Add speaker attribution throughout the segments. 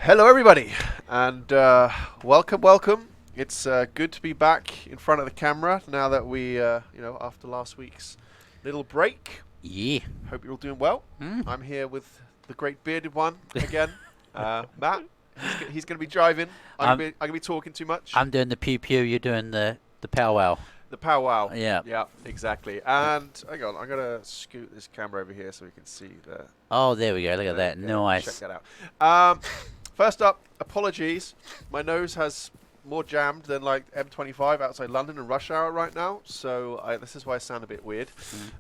Speaker 1: Hello, everybody, and welcome. It's good to be back in front of the camera now that we, after last week's little break.
Speaker 2: Yeah.
Speaker 1: Hope you're all doing well.
Speaker 2: Mm.
Speaker 1: I'm here with the great bearded one again, Matt. He's going to be driving. I'm going to be talking too much.
Speaker 2: I'm doing the pew pew. You're doing the powwow.
Speaker 1: The powwow.
Speaker 2: Yeah.
Speaker 1: Yeah, exactly. And hang on, I'm going to scoot this camera over here so we can see the.
Speaker 2: Oh, there we go. Look at that. Nice.
Speaker 1: Check that out. First up, apologies. My nose has more jammed than like M25 outside London and rush hour right now, so this is why I sound a bit weird.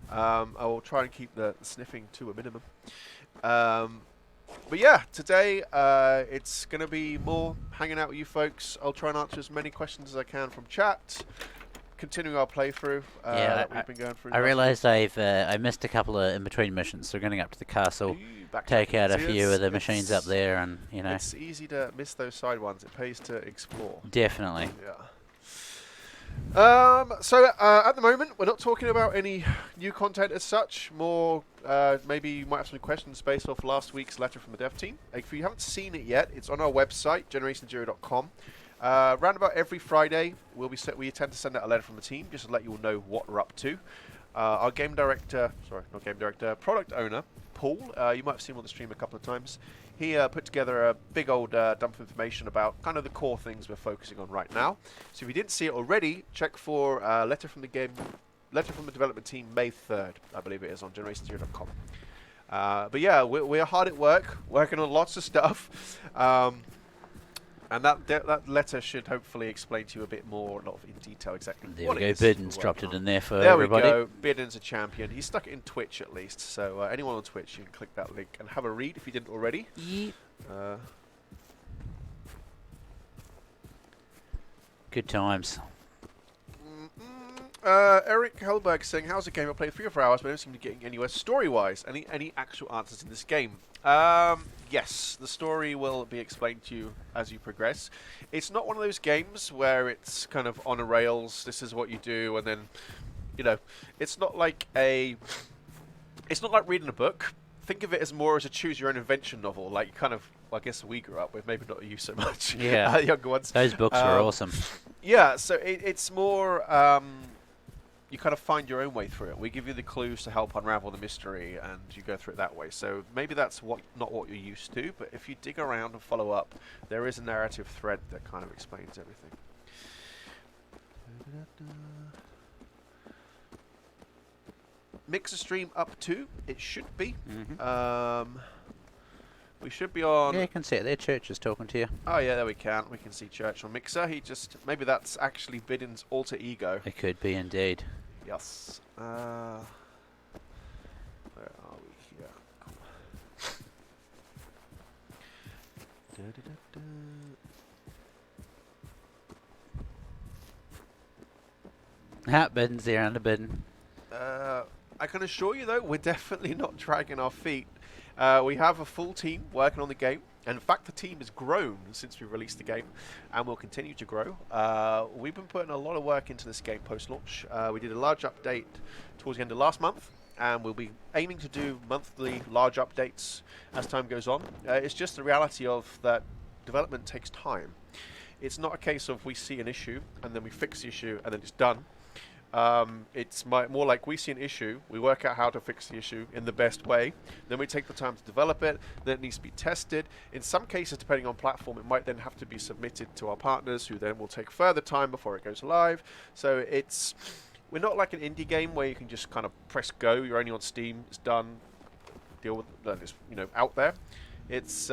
Speaker 1: I will try and keep the sniffing to a minimum. But yeah, today it's going to be more hanging out with you folks. I'll try and answer as many questions as I can from chat. Continuing our playthrough that we've been going through.
Speaker 2: I realised I missed a couple of in-between missions, so we're going up to the castle, take out a few of the machines up there, and
Speaker 1: It's easy to miss those side ones. It pays to explore.
Speaker 2: Definitely.
Speaker 1: Yeah. So at the moment, we're not talking about any new content as such. More, maybe you might have some questions based off last week's letter from the dev team. If you haven't seen it yet, it's on our website, generation0.com. Round about every Friday, we tend to send out a letter from the team just to let you all know what we're up to. Our product owner, Paul, you might have seen him on the stream a couple of times. He put together a big old dump of information about kind of the core things we're focusing on right now. So if you didn't see it already, check for letter from the development team, May 3rd, I believe it is, on generation0.com. But yeah, we're hard at work, working on lots of stuff. And that letter should hopefully explain to you a bit more, in detail exactly what it is.
Speaker 2: There we go. Bidden's dropped it in there for
Speaker 1: everybody.
Speaker 2: There we
Speaker 1: go. Bidden's a champion. He's stuck it in Twitch at least. So anyone on Twitch, you can click that link and have a read if you didn't already.
Speaker 2: Yep. Good times.
Speaker 1: Eric Hellberg saying, how's the game? I played 3 or 4 hours, but I don't seem to be getting anywhere story-wise. Any actual answers in this game? Yes, the story will be explained to you as you progress. It's not one of those games where it's kind of on a rails, this is what you do, and then, it's not like reading a book. Think of it as more as a choose-your-own-invention novel, like kind of, well, I guess we grew up with, maybe not you so much,
Speaker 2: yeah,
Speaker 1: younger ones.
Speaker 2: Those books were awesome.
Speaker 1: Yeah, so it's more... you kind of find your own way through it. We give you the clues to help unravel the mystery, and you go through it that way. So maybe that's not what you're used to, but if you dig around and follow up, there is a narrative thread that kind of explains everything. Mixer stream up to, it should be. We should be on...
Speaker 2: Yeah, you can see it there. Church is talking to you.
Speaker 1: Oh, yeah, there we can. We can see Church on Mixer. Maybe that's actually Bidden's alter ego.
Speaker 2: It could be, indeed.
Speaker 1: Yes. Where are we here?
Speaker 2: Bidden's there under Bidden.
Speaker 1: I can assure you, though, we're definitely not dragging our feet. We have a full team working on the game. And in fact, the team has grown since we released the game, and will continue to grow. We've been putting a lot of work into this game post-launch. We did a large update towards the end of last month, and we'll be aiming to do monthly large updates as time goes on. It's just the reality of that development takes time. It's not a case of we see an issue, and then we fix the issue, and then it's done. It's more like we see an issue, we work out how to fix the issue in the best way, then we take the time to develop it, then it needs to be tested. In some cases, depending on platform, it might then have to be submitted to our partners, who then will take further time before it goes live. So we're not like an indie game where you can just kind of press go, you're only on Steam, it's done, deal with it, it's out there. It's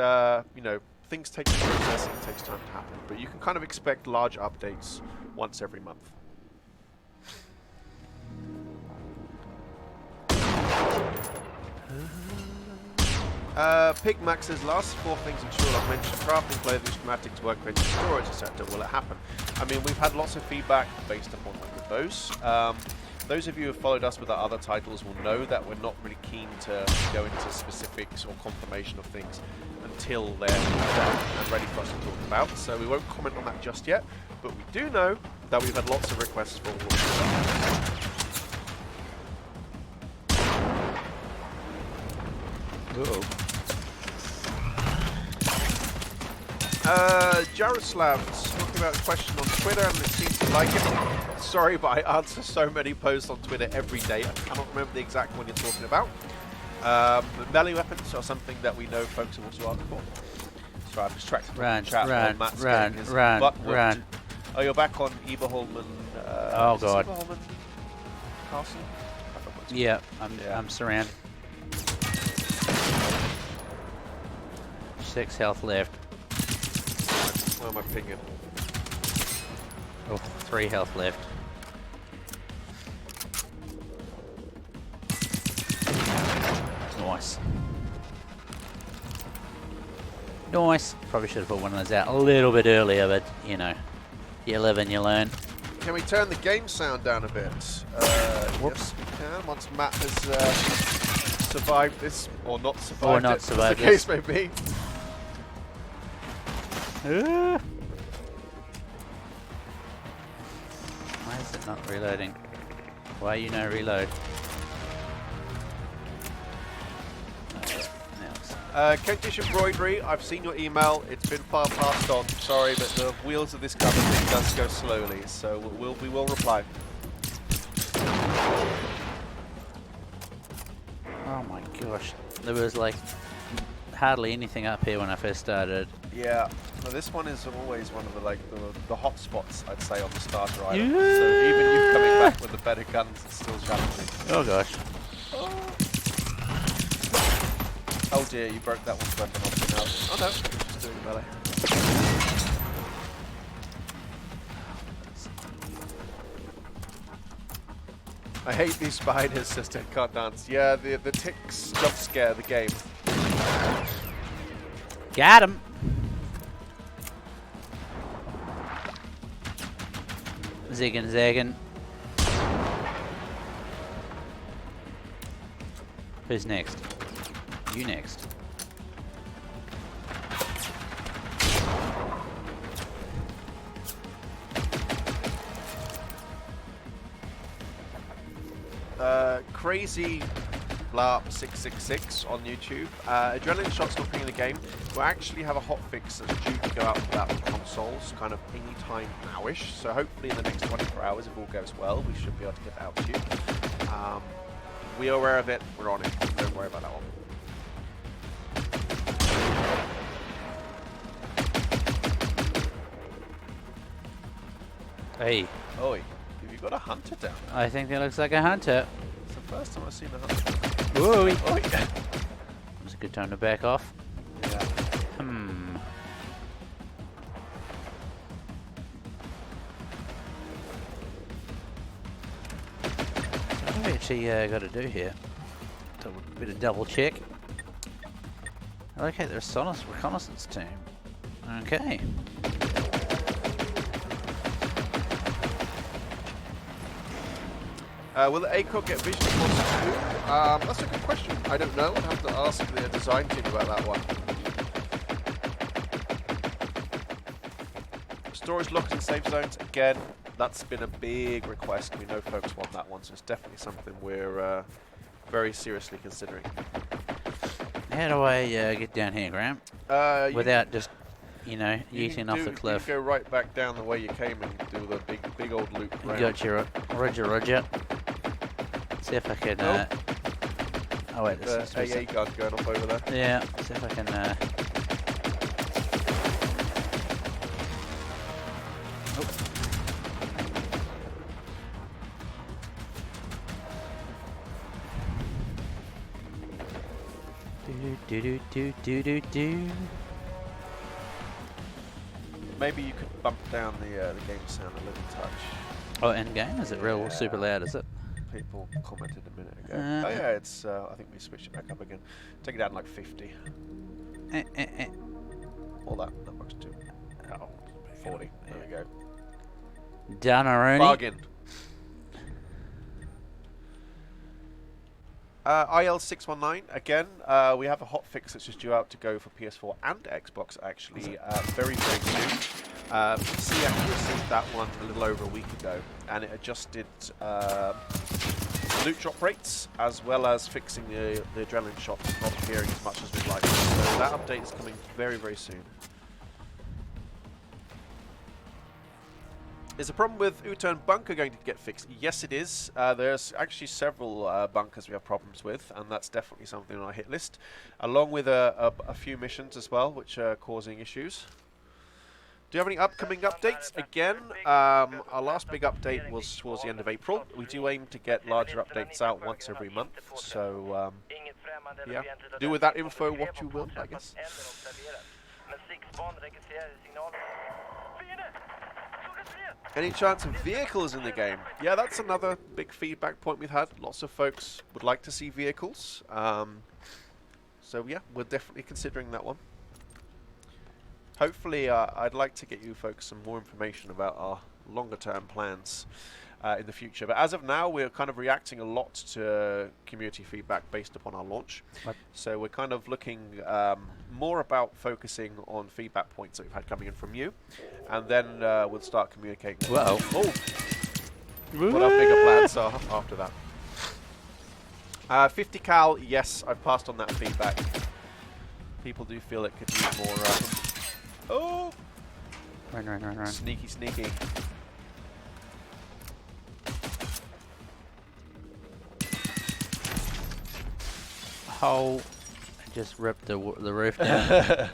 Speaker 1: things take time, processing takes time to happen, but you can kind of expect large updates once every month. Pig Max says, last 4 things ensure I've mentioned crafting, playthrough, schematics, workbench, storage, etc. Will it happen? I mean, we've had lots of feedback based upon those. Those of you who have followed us with our other titles will know that we're not really keen to go into specifics or confirmation of things until they're done and ready for us to talk about. So we won't comment on that just yet, but we do know that we've had lots of requests for all of this.
Speaker 2: Uh-oh.
Speaker 1: Jaroslav's talking about a question on Twitter and it seems to like it. Sorry, but I answer so many posts on Twitter every day. I cannot remember the exact one you're talking about. Melee weapons are something that we know folks have also asked for. So I've distracted from the chat while Matt's getting his butt whooped. Oh, you're back on Eberholmen.
Speaker 2: Oh god.
Speaker 1: Eberholmen Castle?
Speaker 2: Yeah, I'm surrounded. 6 health left.
Speaker 1: Where am I pinging?
Speaker 2: Oh, 3 health left. Nice. Nice. Probably should have put one of those out a little bit earlier, but you know, you live and you learn.
Speaker 1: Can we turn the game sound down a bit?
Speaker 2: Whoops.
Speaker 1: Yes, we can. Once Matt has survived this, or not survived
Speaker 2: or not
Speaker 1: it,
Speaker 2: survived
Speaker 1: as the case may be.
Speaker 2: Why is it not reloading? Why you no reload?
Speaker 1: Kentish Embroidery, I've seen your email. It's been far passed on. Sorry, but the wheels of this government does go slowly, so we will reply.
Speaker 2: Oh my gosh, there was like hardly anything up here when I first started.
Speaker 1: Yeah, well, this one is always one of the hot spots, I'd say, on the starter item. So even you coming back with the better guns, it's still challenging.
Speaker 2: Oh gosh.
Speaker 1: Oh dear, you broke that one's weapon off now. Oh no, just doing melee. I hate these spiders, sister, can't dance. Yeah, the ticks jump scare the game.
Speaker 2: Got him! Ziggin zaggin. Who's next? You next.
Speaker 1: Crazy Blarp 666 on YouTube. Adrenaline Shot's not being in the game. We'll actually have a hotfix that's due to go out for that on consoles, kind of any time nowish. So hopefully in the next 24 hours, if all goes well, we should be able to get that out to you. We are aware of it. We're on it. Don't worry about that one.
Speaker 2: Hey.
Speaker 1: Oi, have you got a hunter down there?
Speaker 2: I think that looks like a hunter.
Speaker 1: It's the first time I've seen a hunter.
Speaker 2: Whoa.
Speaker 1: Oi.
Speaker 2: It's a good time to back off.
Speaker 1: Yeah.
Speaker 2: What have we actually got to do here? A bit of double check. Okay, there's a reconnaissance team. Okay.
Speaker 1: Will the ACOG get vision plus 2? That's a good question. I don't know. I'd have to ask the design team about that one. Storage locks and safe zones. Again, that's been a big request. We know folks want that one, so it's definitely something we're very seriously considering.
Speaker 2: How do I get down here, Graham? Without just, you know, yeeting off the cliff.
Speaker 1: You can go right back down the way you came and do the big old loop round.
Speaker 2: Gotcha, Roger. See if I can. Oh wait,
Speaker 1: there's the AA gun going off over there.
Speaker 2: Yeah, see if I can. Do.
Speaker 1: Maybe you could bump down the game sound a little touch.
Speaker 2: Oh, end game? Is it real super loud? Is it?
Speaker 1: People commented a minute ago. Oh yeah, it's. I think we switched it back up again. Take it down like 50. All that works too. Oh, 40. There we go.
Speaker 2: Done,
Speaker 1: bargain. IL619 again. We have a hotfix that's just due out to go for PS4 and Xbox actually very soon. PC actually received that one a little over a week ago, and it adjusted loot drop rates as well as fixing the adrenaline shot not appearing as much as we'd like. So that update is coming very soon. Is the problem with U-turn bunker going to get fixed? Yes, it is. There's actually several bunkers we have problems with, and that's definitely something on our hit list, along with a few missions as well, which are causing issues. Do you have any upcoming updates? Again, our last big update was towards the end of April. We do aim to get larger updates out once every month, so yeah, do with that info what you will, I guess. Any chance of vehicles in the game? Yeah, that's another big feedback point we've had. Lots of folks would like to see vehicles. So yeah, we're definitely considering that one. Hopefully, I'd like to get you folks some more information about our longer term plans in the future. But as of now, we're kind of reacting a lot to community feedback based upon our launch.
Speaker 2: What?
Speaker 1: So we're kind of looking more about focusing on feedback points that we've had coming in from you. And then we'll start communicating.
Speaker 2: Whoa.
Speaker 1: Oh! What our bigger plans are after that. 50 cal, yes, I've passed on that feedback. People do feel it could use more. Oh!
Speaker 2: Run.
Speaker 1: Sneaky, sneaky.
Speaker 2: Oh, I just ripped the roof down.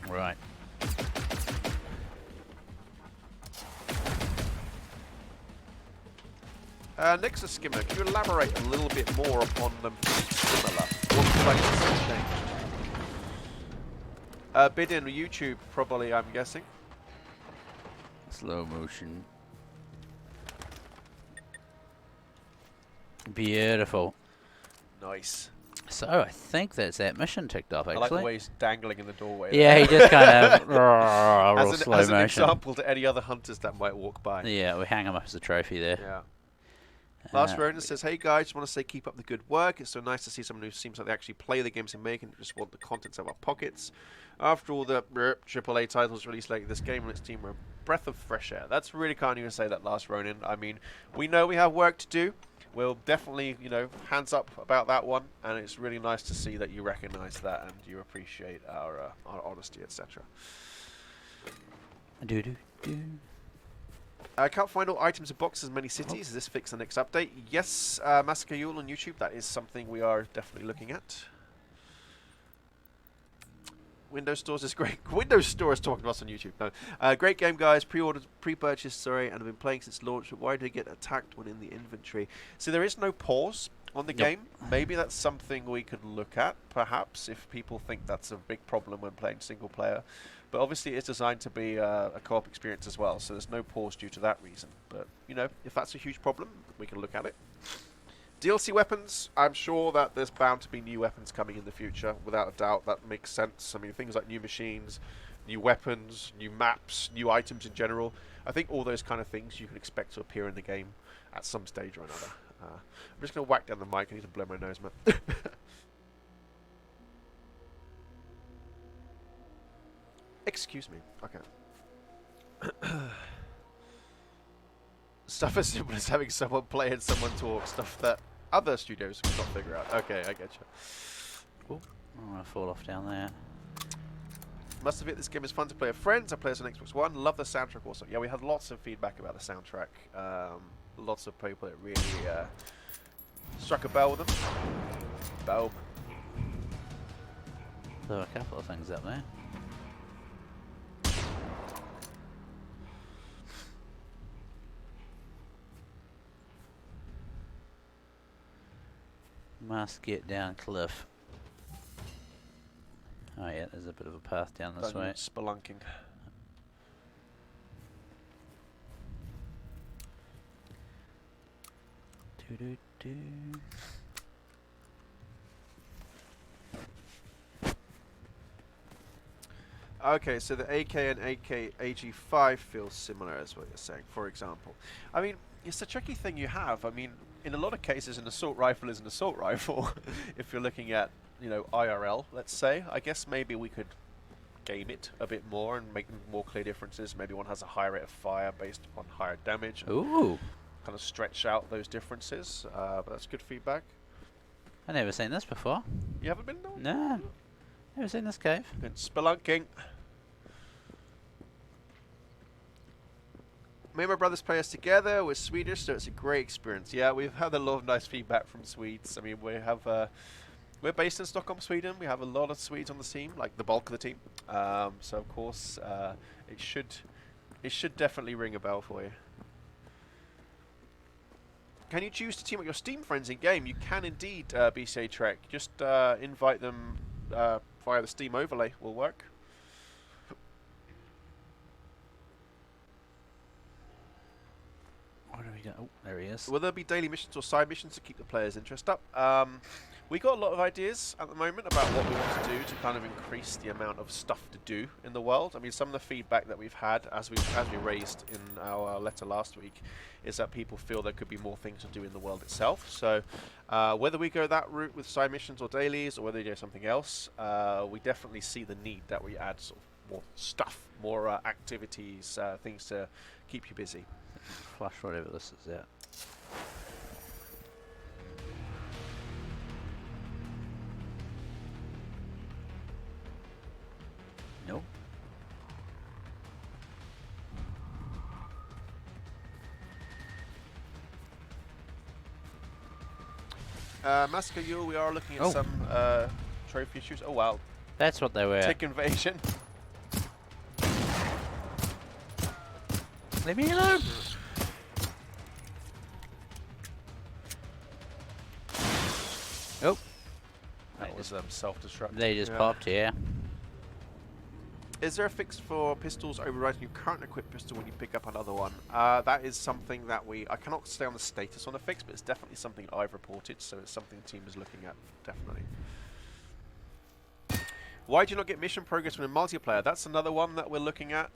Speaker 2: Right.
Speaker 1: Nexus Skimmer, can you elaborate a little bit more upon them similar? What like the same thing? Bid in YouTube, probably, I'm guessing.
Speaker 2: Slow motion. Beautiful.
Speaker 1: Nice.
Speaker 2: So I think that's that mission ticked off, actually.
Speaker 1: I like the way he's dangling in the doorway.
Speaker 2: Yeah, he just kind of slow
Speaker 1: as an
Speaker 2: motion.
Speaker 1: example to any other hunters that might walk by.
Speaker 2: Yeah, we hang him up as a trophy there.
Speaker 1: Yeah. Last Ronan says, hey guys, just want to say keep up the good work. It's so nice to see someone who seems like they actually play the games they make and just want the contents of our pockets. After all the AAA titles released lately, this game and its team were a breath of fresh air. That's really kind of you to say that, Last Ronin. I mean, we know we have work to do. We'll definitely, you know, hands up about that one, and it's really nice to see that you recognize that and you appreciate our honesty, etc. I can't find all items and boxes in many cities. Is this fixed the next update? Yes, Massacre Yule on YouTube, that is something we are definitely looking at. Windows Stores is great. Windows Store is talking to us on YouTube. No, great game, guys. Pre-purchased, sorry, and I've been playing since launch. But why did it get attacked when in the inventory? So there is no pause on the game. Maybe that's something we could look at, perhaps, if people think that's a big problem when playing single player. But obviously, it's designed to be a co-op experience as well, so there's no pause due to that reason. But you know, if that's a huge problem, we can look at it. DLC weapons, I'm sure that there's bound to be new weapons coming in the future, without a doubt. That makes sense. I mean, things like new machines, new weapons, new maps, new items in general. I think all those kind of things you can expect to appear in the game at some stage or another. I'm just going to whack down the mic. I need to blow my nose, man. Excuse me. Okay. Stuff as simple as having someone play and someone talk. Stuff that other studios could not figure out. Okay, I get you.
Speaker 2: Ooh, I'm going to fall off down there.
Speaker 1: Must admit, this game is fun to play with friends. I play as on Xbox One. Love the soundtrack also. Yeah, we had lots of feedback about the soundtrack. Lots of people that really struck a bell with them. Boom.
Speaker 2: There were a couple of things up there. Must get down cliff. Oh yeah, there's a bit of a path down this way.
Speaker 1: Spelunking. Okay, so the AK and AG5 feels similar, is what you're saying, for example. I mean, it's a tricky thing you have. I mean, in a lot of cases, an assault rifle is an assault rifle. If you're looking at, you know, IRL, let's say. I guess maybe we could game it a bit more and make more clear differences. Maybe one has a higher rate of fire based on higher damage.
Speaker 2: Ooh.
Speaker 1: Kind of stretch out those differences. But that's good feedback.
Speaker 2: I've never seen this before.
Speaker 1: You haven't been?
Speaker 2: No. Never seen this cave.
Speaker 1: Been spelunking. Me and my brothers play us together. We're Swedish, so it's a great experience. Yeah, we've had a lot of nice feedback from Swedes. I mean, we have we're based in Stockholm, Sweden. We have a lot of Swedes on the team, like the bulk of the team. So of course, it should definitely ring a bell for you. Can you choose to team up your Steam friends in game? You can indeed, BCA Trek. Just invite them via the Steam overlay. Will work.
Speaker 2: Where do we go? Oh, there he is.
Speaker 1: Will there be daily missions or side missions to keep the players' interest up? We got a lot of ideas at the moment about what we want to do to kind of increase the amount of stuff to do in the world. I mean, some of the feedback that we've had, as we raised in our letter last week, is that people feel there could be more things to do in the world itself. So whether we go that route with side missions or dailies, or whether we do something else, we definitely see the need that we add sort of more stuff, more activities, things to keep you busy.
Speaker 2: Flush whatever this is out. Nope.
Speaker 1: Massacre Yule, we are looking at some trophy issues. Oh wow.
Speaker 2: That's what they were.
Speaker 1: Tick invasion.
Speaker 2: Leave me alone! Oh.
Speaker 1: That was self-destruct.
Speaker 2: They just popped, yeah.
Speaker 1: Is there a fix for pistols overriding your current equipped pistol when you pick up another one? That is something that I cannot stay on the status on a fix, but it's definitely something I've reported, so it's something the team is looking at, definitely. Why do you not get mission progress when in multiplayer? That's another one that we're looking at.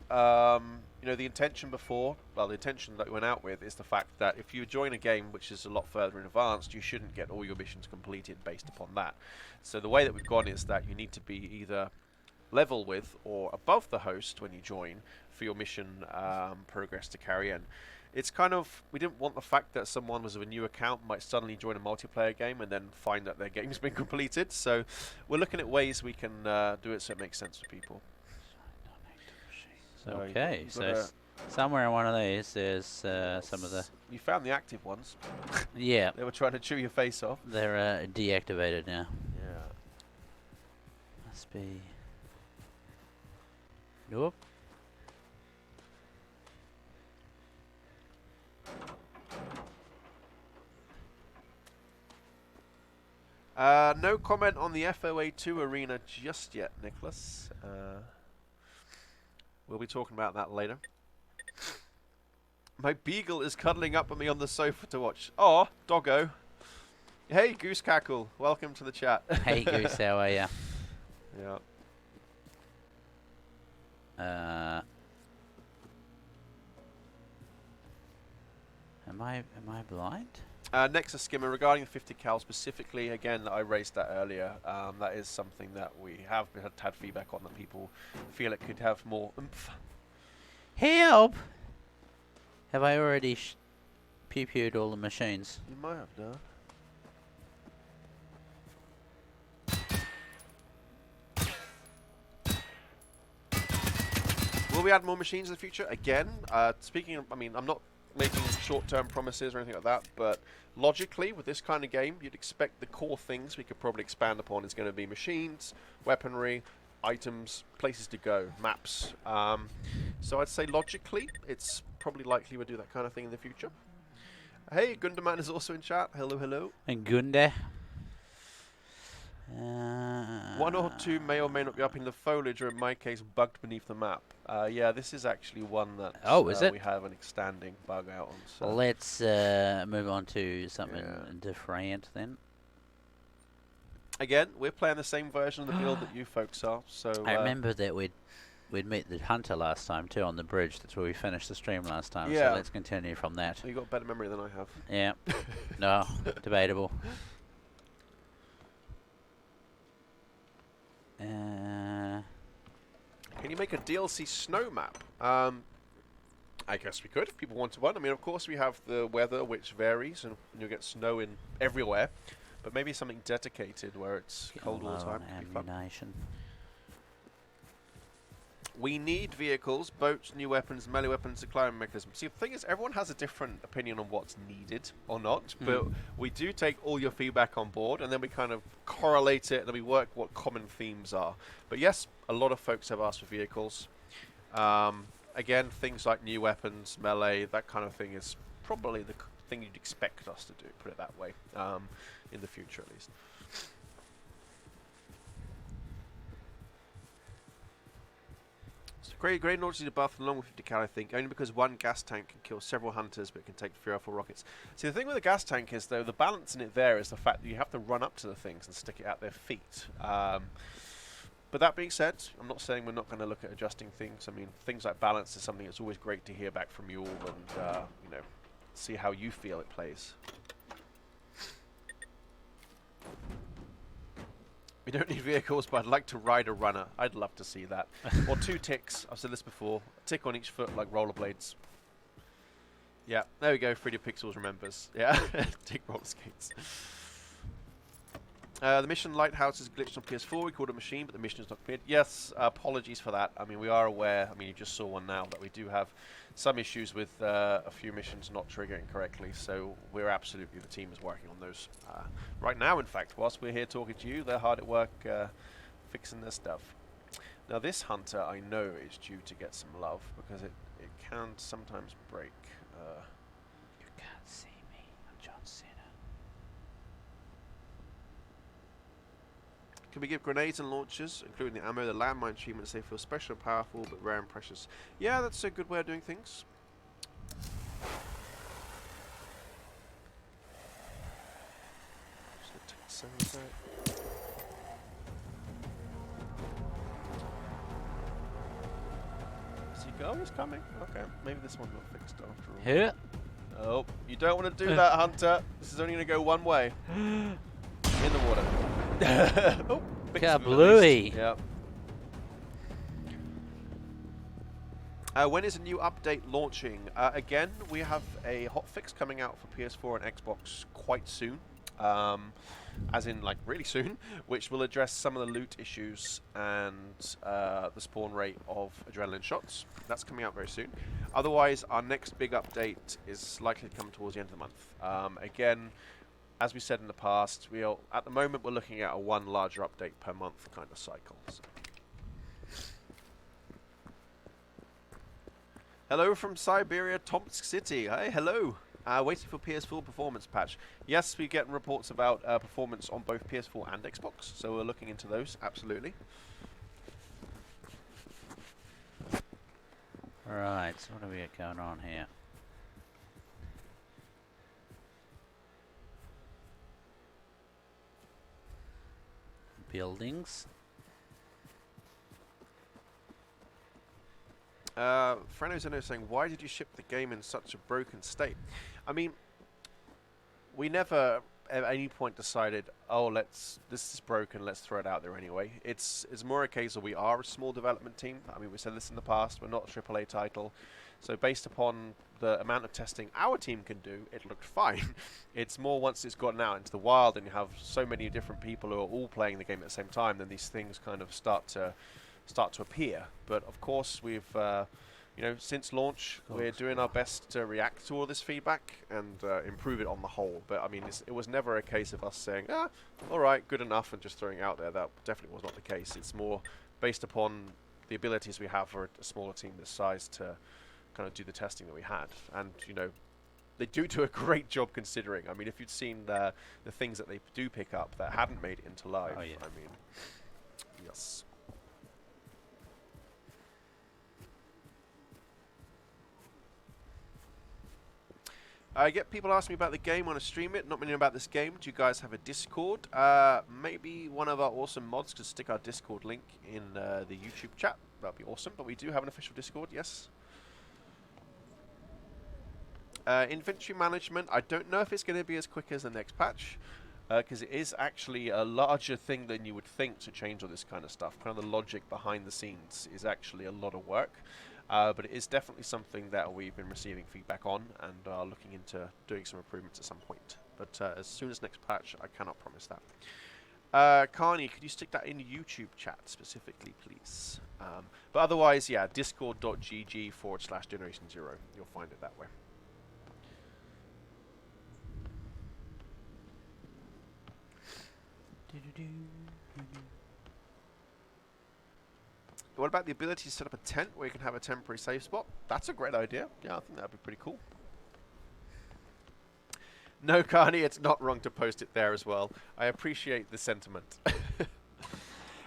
Speaker 1: You know, the intention that we went out with is the fact that if you join a game which is a lot further in advance, you shouldn't get all your missions completed based upon that. So the way that we've gone is that you need to be either level with or above the host when you join for your mission progress to carry in. It's kind of, we didn't want the fact that someone with a new account might suddenly join a multiplayer game and then find that their game's been completed. So we're looking at ways we can do it so it makes sense for people.
Speaker 2: So okay, so somewhere in one of these there's some of the...
Speaker 1: You found the active ones.
Speaker 2: Yeah.
Speaker 1: They were trying to chew your face off.
Speaker 2: They're deactivated now.
Speaker 1: Yeah.
Speaker 2: Must be... Nope.
Speaker 1: No comment on the FOA2 arena just yet, Nicholas. We'll be talking about that later. My beagle is cuddling up with me on the sofa to watch. Oh, doggo. Hey, Goose Cackle. Welcome to the chat.
Speaker 2: Hey, Goose, how are ya?
Speaker 1: Yeah.
Speaker 2: Am I blind?
Speaker 1: Nexus Skimmer, regarding the 50 cal specifically, again, I raised that earlier. That is something that we have had feedback on, that people feel it could have more oomph.
Speaker 2: Help! Have I already pew-pewed all the machines?
Speaker 1: You might have done. Will we add more machines in the future? Again, speaking of, I mean, I'm not making short-term promises or anything like that, but logically, with this kind of game, you'd expect the core things we could probably expand upon is going to be machines, weaponry, items, places to go, maps. So I'd say logically, it's probably likely we'll do that kind of thing in the future. Hey, Gunderman is also in chat. Hello, hello.
Speaker 2: And Gunde.
Speaker 1: One or two may or may not be up in the foliage, or in my case, bugged beneath the map. Yeah, this is actually one that we have an extending bug out on. So.
Speaker 2: Let's move on to something different then.
Speaker 1: Again, we're playing the same version of the build that you folks are. So
Speaker 2: I remember that we'd met the hunter last time too on the bridge. That's where we finished the stream last time.
Speaker 1: Yeah.
Speaker 2: So let's continue from that.
Speaker 1: You got better memory than I have.
Speaker 2: Yeah. No, debatable.
Speaker 1: Can you make a DLC snow map? I guess we could if people wanted one. I mean, of course, we have the weather, which varies, and you'll get snow in everywhere. But maybe something dedicated where it's cold all the time.
Speaker 2: Ammunition.
Speaker 1: We need vehicles, boats, new weapons, melee weapons, and climbing mechanisms. See, the thing is, everyone has a different opinion on what's needed or not, but we do take all your feedback on board, and then we kind of correlate it, and then we work what common themes are. But yes, a lot of folks have asked for vehicles. Again, things like new weapons, melee, that kind of thing is probably the thing you'd expect us to do, put it that way, in the future at least. Great launches the buff along with 50 cal, I think, only because one gas tank can kill several hunters, but it can take 3 or 4 rockets. See, the thing with the gas tank is, though, the balance in it there is the fact that you have to run up to the things and stick it at their feet. But that being said, I'm not saying we're not going to look at adjusting things. I mean, things like balance is something that's always great to hear back from you all and, you know, see how you feel it plays. We don't need vehicles, but I'd like to ride a runner. I'd love to see that. Or 2 ticks. I've said this before. A tick on each foot like rollerblades. Yeah, there we go. 3D Pixels remembers. Yeah, tick roller skates. The mission Lighthouse is glitched on PS4. We called it a machine, but the mission is not cleared. Yes, apologies for that. I mean, we are aware. I mean, you just saw one now that we do have some issues with a few missions not triggering correctly. So we're absolutely, the team is working on those right now. In fact, whilst we're here talking to you, they're hard at work fixing their stuff. Now, this hunter I know is due to get some love because it can sometimes break.
Speaker 2: You can't see me. I'm John Cena.
Speaker 1: Can we give grenades and launchers, including the ammo, the landmine treatments? They feel special and powerful, but rare and precious. Yeah, that's a good way of doing things. Just gonna take the sounds out. Is he go? He's coming. Okay, maybe this one's not fixed after all.
Speaker 2: Here.
Speaker 1: Oh, you don't want to do that, Hunter. This is only going to go one way. In the water. Oh,
Speaker 2: Kablooey.
Speaker 1: Yep. When is a new update launching? Again, we have a hotfix coming out for PS4 and Xbox quite soon. As in, like, really soon, which will address some of the loot issues and the spawn rate of adrenaline shots. That's coming out very soon. Otherwise, our next big update is likely to come towards the end of the month. Again, as we said in the past, at the moment we're looking at a one larger update per month kind of cycle. So. Hello from Siberia, Tomsk City. Hey, hello. Waiting for PS4 performance patch. Yes, we get reports about performance on both PS4 and Xbox, so we're looking into those, absolutely.
Speaker 2: Right, so what do we got going on here? Buildings.
Speaker 1: Freno's saying, why did you ship the game in such a broken state? I mean, we never at any point decided, oh, this is broken, let's throw it out there anyway. It's more a case of we are a small development team. I mean, we said this in the past, we're not a AAA title. So based upon the amount of testing our team can do, it looked fine. It's more once it's gotten out into the wild and you have so many different people who are all playing the game at the same time, then these things kind of start to appear. But of course, we've you know, since launch, we're doing our best to react to all this feedback and improve it on the whole. But I mean, it was never a case of us saying, all right, good enough, and just throwing it out there. That definitely was not the case. It's more based upon the abilities we have for a smaller team this size to kind of do the testing that we had. And you know, they do a great job considering. I mean, if you'd seen the things that they do pick up that hadn't made it into live,
Speaker 2: oh, yeah.
Speaker 1: I mean, yes. I get people asking me about the game when I stream it. Not many about this game. Do you guys have a Discord? Maybe one of our awesome mods could stick our Discord link in the YouTube chat. That'd be awesome. But we do have an official Discord, yes. Inventory management. I don't know if it's going to be as quick as the next patch. Because it is actually a larger thing than you would think to change all this kind of stuff. Kind of the logic behind the scenes is actually a lot of work. But it is definitely something that we've been receiving feedback on and are looking into doing some improvements at some point. But as soon as next patch, I cannot promise that. Carney, could you stick that in the YouTube chat specifically, please? But otherwise, yeah, discord.gg/Generation Zero. You'll find it that way. What about the ability to set up a tent where you can have a temporary save spot? That's a great idea. Yeah, I think that'd be pretty cool. No, Carney, it's not wrong to post it there as well. I appreciate the sentiment.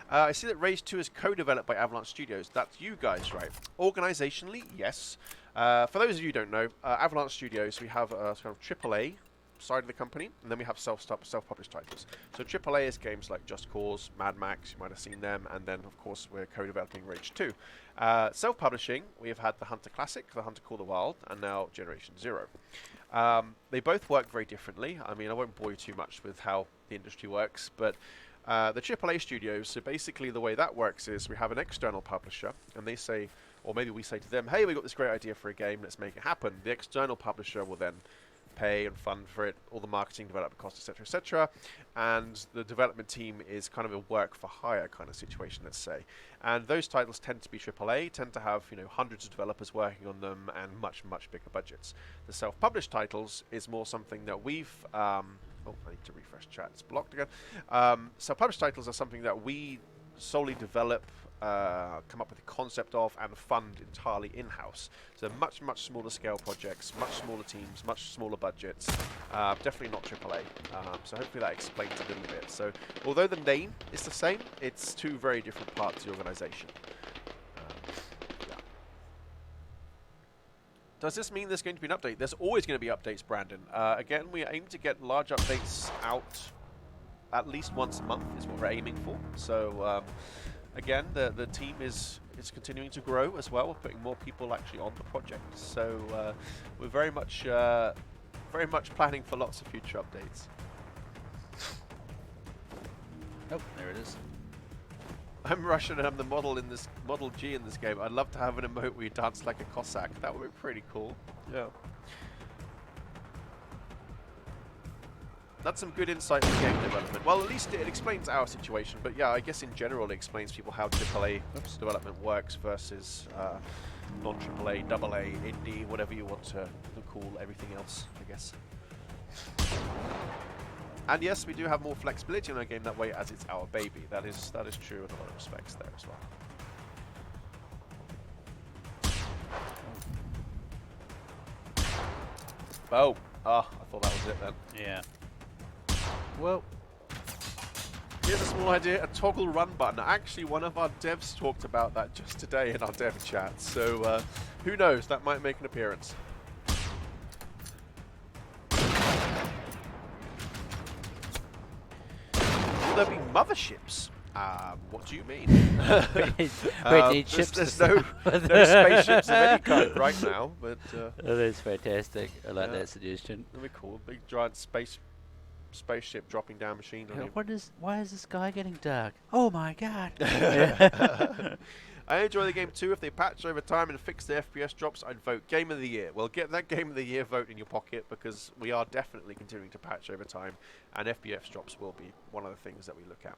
Speaker 1: I see that Rage 2 is co-developed by Avalanche Studios. That's you guys, right? Organizationally, yes. For those of you who don't know, Avalanche Studios, we have a sort of AAA side of the company, and then we have self-published titles. So AAA is games like Just Cause, Mad Max, you might have seen them, and then, of course, we're co-developing Rage 2. Self-publishing, we have had the Hunter Classic, the Hunter Call the Wild, and now Generation Zero. They both work very differently. I mean, I won't bore you too much with how the industry works, but the AAA studios, so basically the way that works is we have an external publisher, and they say, or maybe we say to them, hey, we got this great idea for a game, let's make it happen. The external publisher will then pay and fund for it, all the marketing, development costs, etc., etc. And the development team is kind of a work for hire kind of situation, let's say. And those titles tend to be AAA, tend to have hundreds of developers working on them and much, much bigger budgets. The self-published titles is more something that we've oh, I need to refresh chat. It's blocked again. Self-published titles are something that we solely develop, come up with a concept of, and fund entirely in-house. So much, much smaller scale projects, much smaller teams, much smaller budgets. Definitely not AAA. So hopefully that explains a little bit. So although the name is the same, it's two very different parts of the organization. Yeah. Does this mean there's going to be an update? There's always going to be updates, Brandon. Again, we aim to get large updates out at least once a month is what we're aiming for. So again, the team is continuing to grow as well. We're putting more people actually on the project. So we're very much planning for lots of future updates.
Speaker 2: Oh, there it is.
Speaker 1: I'm Russian and I'm the Model G in this game. I'd love to have an emote where you dance like a Cossack. That would be pretty cool. Yeah. That's some good insight into game development. Well, at least it explains our situation, but yeah, I guess in general it explains people how AAA development works versus non-AAA, AA, indie, whatever you want to call everything else, I guess. And yes, we do have more flexibility in our game that way, as it's our baby. That is true in a lot of respects there as well. Oh, I thought that was it then.
Speaker 2: Yeah.
Speaker 1: Well, here's a small idea, a toggle run button. Actually, one of our devs talked about that just today in our dev chat, so who knows, that might make an appearance. Will there be motherships? What do you mean? There's no spaceships of any kind right now, but...
Speaker 2: that is fantastic. I like that suggestion.
Speaker 1: That'd be cool. Big giant spaceship dropping down machines on you.
Speaker 2: Why is the sky getting dark? Oh my god.
Speaker 1: I enjoy the game too. If they patch over time and fix the FPS drops, I'd vote Game of the Year. Well, get that Game of the Year vote in your pocket, because we are definitely continuing to patch over time, and FPS drops will be one of the things that we look at.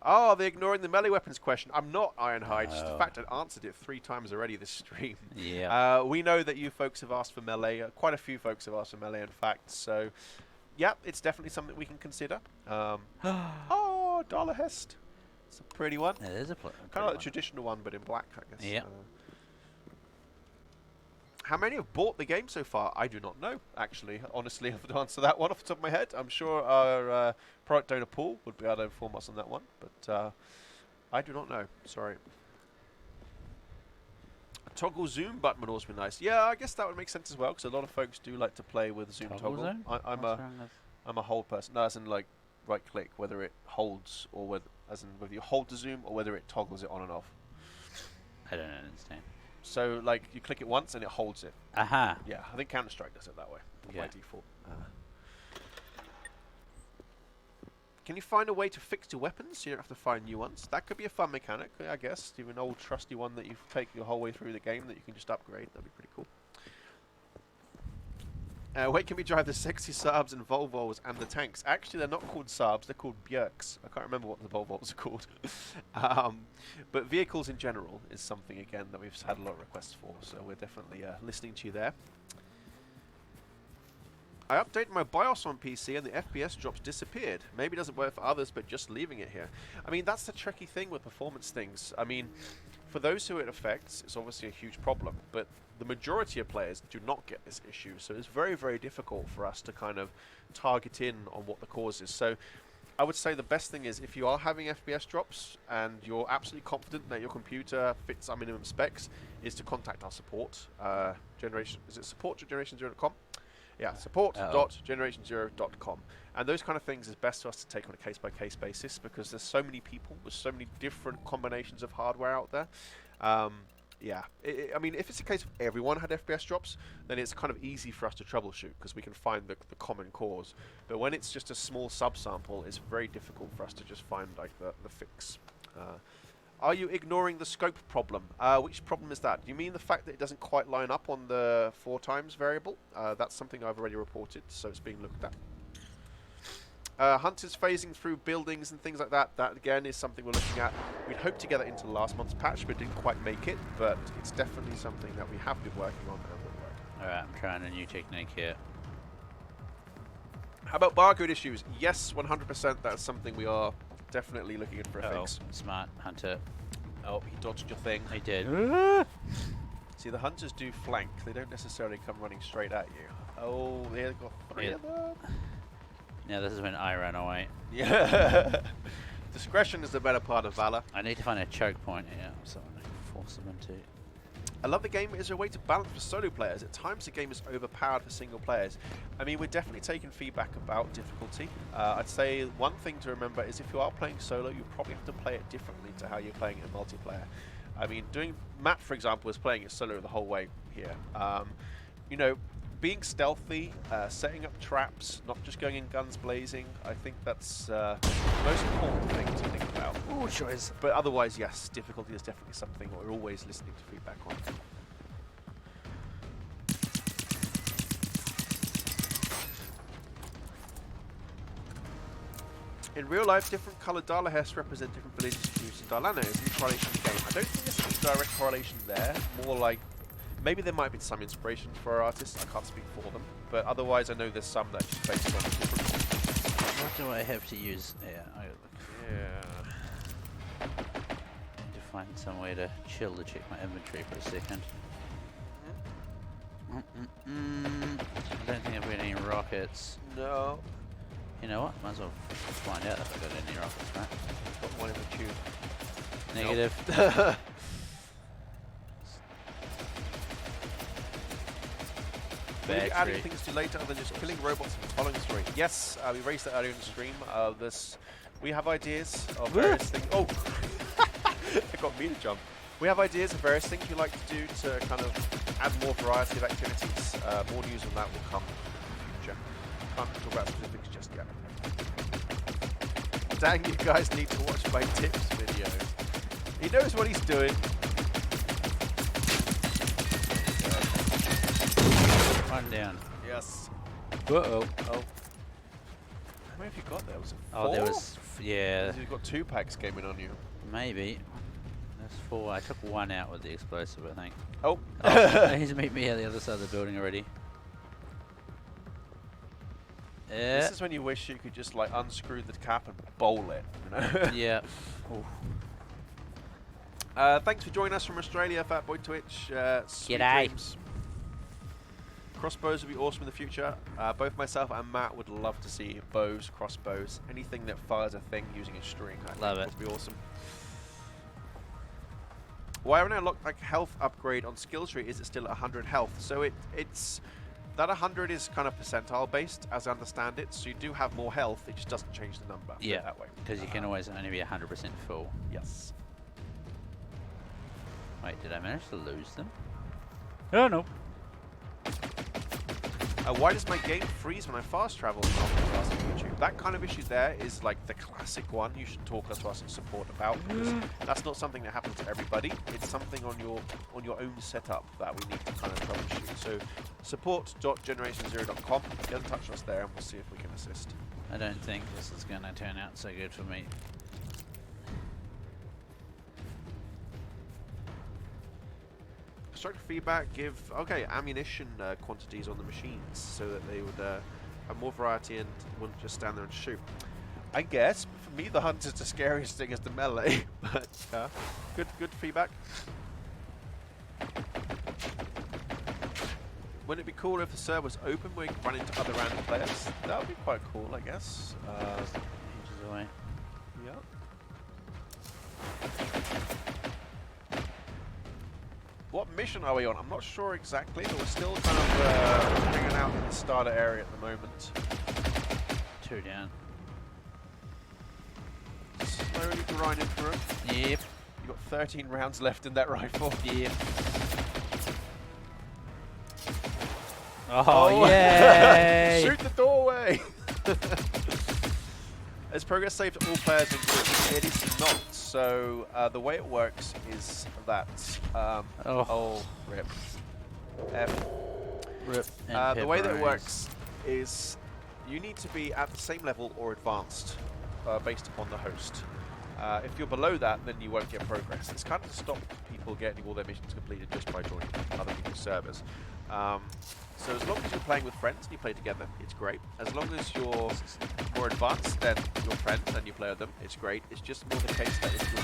Speaker 1: Oh, they're ignoring the melee weapons question. I'm not, Ironhide. Just the fact I answered it 3 times already this stream.
Speaker 2: Yeah.
Speaker 1: We know that you folks have asked for melee. Quite a few folks have asked for melee, in fact. So, yeah, it's definitely something we can consider. Oh, Dollar Hest. It's a pretty one.
Speaker 2: It is a
Speaker 1: kind of like the traditional one, but in black, I guess.
Speaker 2: Yeah.
Speaker 1: How many have bought the game so far? I do not know, actually. Honestly, I have to answer that one off the top of my head. I'm sure our product donor pool would be able to inform us on that one, but I do not know. Sorry. A toggle zoom button would also be nice. Yeah, I guess that would make sense as well, because a lot of folks do like to play with zoom toggle. I'm a hold person. No, as in like right click, whether it holds or whether you hold to zoom or whether it toggles it on and off.
Speaker 2: I don't understand.
Speaker 1: So, like, you click it once and it holds it.
Speaker 2: Aha.
Speaker 1: Yeah, I think Counter-Strike does it that way, by default. Can you find a way to fix your weapons so you don't have to find new ones? That could be a fun mechanic, I guess. Even an old trusty one that you take the whole way through the game that you can just upgrade. That'd be pretty cool. Where can we drive the sexy Saabs and Volvos and the tanks? Actually, they're not called Saabs, they're called Björks. I can't remember what the Volvos are called. But vehicles in general is something, again, that we've had a lot of requests for, so we're definitely listening to you there. I updated my BIOS on PC and the FPS drops disappeared. Maybe it doesn't work for others, but just leaving it here. I mean, that's the tricky thing with performance things. I mean, for those who it affects, it's obviously a huge problem, but the majority of players do not get this issue, so it's very, very difficult for us to kind of target in on what the cause is. So I would say the best thing is if you are having FPS drops and you're absolutely confident that your computer fits our minimum specs, is to contact our support. Is it support.generation0.com? Yeah, support.generation0.com. And those kind of things is best for us to take on a case-by-case basis because there's so many people with so many different combinations of hardware out there. Yeah, I mean, if it's a case of everyone had FPS drops, then it's kind of easy for us to troubleshoot because we can find the common cause. But when it's just a small subsample, it's very difficult for us to just find like the fix. Are you ignoring the scope problem? Which problem is that? Do you mean the fact that it doesn't quite line up on the 4x variable? That's something I've already reported, so it's being looked at. Hunters phasing through buildings and things like that. That again is something we're looking at. We'd hoped to get it into last month's patch, but didn't quite make it. But it's definitely something that we have been working on and will work.
Speaker 2: Alright, I'm trying a new technique here.
Speaker 1: How about barcode issues? Yes, 100%. That's something we are definitely looking at for a fix.
Speaker 2: Smart hunter.
Speaker 1: Oh, he dodged your thing.
Speaker 2: He did.
Speaker 1: See, the hunters do flank. They don't necessarily come running straight at you. Oh, they've got 3 of them.
Speaker 2: Now this is when I ran away.
Speaker 1: Yeah. Discretion is the better part of valor.
Speaker 2: I need to find a choke point here, so I can force them into.
Speaker 1: I love the game. Is there a way to balance for solo players? At times the game is overpowered for single players. I mean, we're definitely taking feedback about difficulty. I'd say one thing to remember is if you are playing solo, you probably have to play it differently to how you're playing it in multiplayer. I mean, Matt, for example, is playing it solo the whole way here. You know, being stealthy, setting up traps, not just going in guns blazing, I think that's the most important thing to think about.
Speaker 2: Oh, choice.
Speaker 1: But otherwise, yes, difficulty is definitely something we're always listening to feedback on. In real life, different coloured Dalahes represent different villages used in Darlano. Is there correlation in the game? I don't think there's any direct correlation there. More like, maybe there might be some inspiration for our artists. I can't speak for them. But otherwise, I know there's some that's just based on different.
Speaker 2: What do I have to use? Yeah, I gotta look.
Speaker 1: Yeah.
Speaker 2: Need to find some way to chill to check my inventory for a second. I don't think I've got any rockets.
Speaker 1: No.
Speaker 2: You know what? Might as well find out if I've got any rockets, right?
Speaker 1: Got one in the tube.
Speaker 2: Negative.
Speaker 1: Nope. Maybe adding things to later other than just killing robots and following the story. Yes, we raised that earlier in the stream. We have ideas of various things. Oh, it got me to jump. We have ideas of various things we like to do to kind of add more variety of activities. More news on that will come in the future. Can't talk about specifics just yet. Dang, you guys need to watch my tips video. He knows what he's doing.
Speaker 2: One down.
Speaker 1: Yes.
Speaker 2: Uh-oh.
Speaker 1: Oh. How many have you got there? Was it 4?
Speaker 2: Oh, there was... yeah.
Speaker 1: You've got 2 packs gaming on you.
Speaker 2: Maybe. There's 4. I took 1 out with the explosive, I think.
Speaker 1: Oh.
Speaker 2: He's meet me at the other side of the building already. Yeah.
Speaker 1: This is when you wish you could just like unscrew the cap and bowl it. You know?
Speaker 2: Yeah.
Speaker 1: Thanks for joining us from Australia, Fatboy Twitch.
Speaker 2: G'day.
Speaker 1: Dreams. Crossbows would be awesome in the future. Both myself and Matt would love to see bows, crossbows, anything that fires a thing using a string. I
Speaker 2: love
Speaker 1: think
Speaker 2: it.
Speaker 1: Would be awesome. Why haven't I looked like health upgrade on skill tree? Is it still at 100 health? So it's that 100 is kind of percentile based, as I understand it. So you do have more health. It just doesn't change the number.
Speaker 2: Yeah,
Speaker 1: that way.
Speaker 2: Because you can always only be 100% full.
Speaker 1: Yes.
Speaker 2: Wait, did I manage to lose them? Oh no.
Speaker 1: Why does my game freeze when I fast travel and multicast on YouTube? That kind of issue there is like the classic one you should talk to us in support about, because that's not something that happens to everybody. It's something on your own setup that we need to kind of troubleshoot. So support.generation0.com, get in touch with us there and we'll see if we can assist.
Speaker 2: I don't think this is going to turn out so good for me.
Speaker 1: Constructive feedback, give ammunition quantities on the machines so that they would have more variety and wouldn't just stand there and shoot. I guess for me the hunt is the scariest thing is the melee, but good feedback. Wouldn't it be cool if the server was open where you could run into other random players? That would be quite cool, I guess.
Speaker 2: Inches away.
Speaker 1: Yeah. What mission are we on? I'm not sure exactly, but we're still kind of hanging out in the starter area at the moment.
Speaker 2: 2 down.
Speaker 1: Slowly grinding through.
Speaker 2: Yep.
Speaker 1: You've got 13 rounds left in that rifle.
Speaker 2: Yep. Oh, yay!
Speaker 1: Shoot the doorway! Is progress saved to all players in groups? It is not. So the way it works is that rip.
Speaker 2: Rip.
Speaker 1: The way that it works is you need to be at the same level or advanced based upon the host. If you're below that, then you won't get progress. It's kind of to stop people getting all their missions completed just by joining other people's servers. So as long as you're playing with friends and you play together, it's great. As long as you're more advanced than your friends and you play with them, it's great. It's just more the case that if you're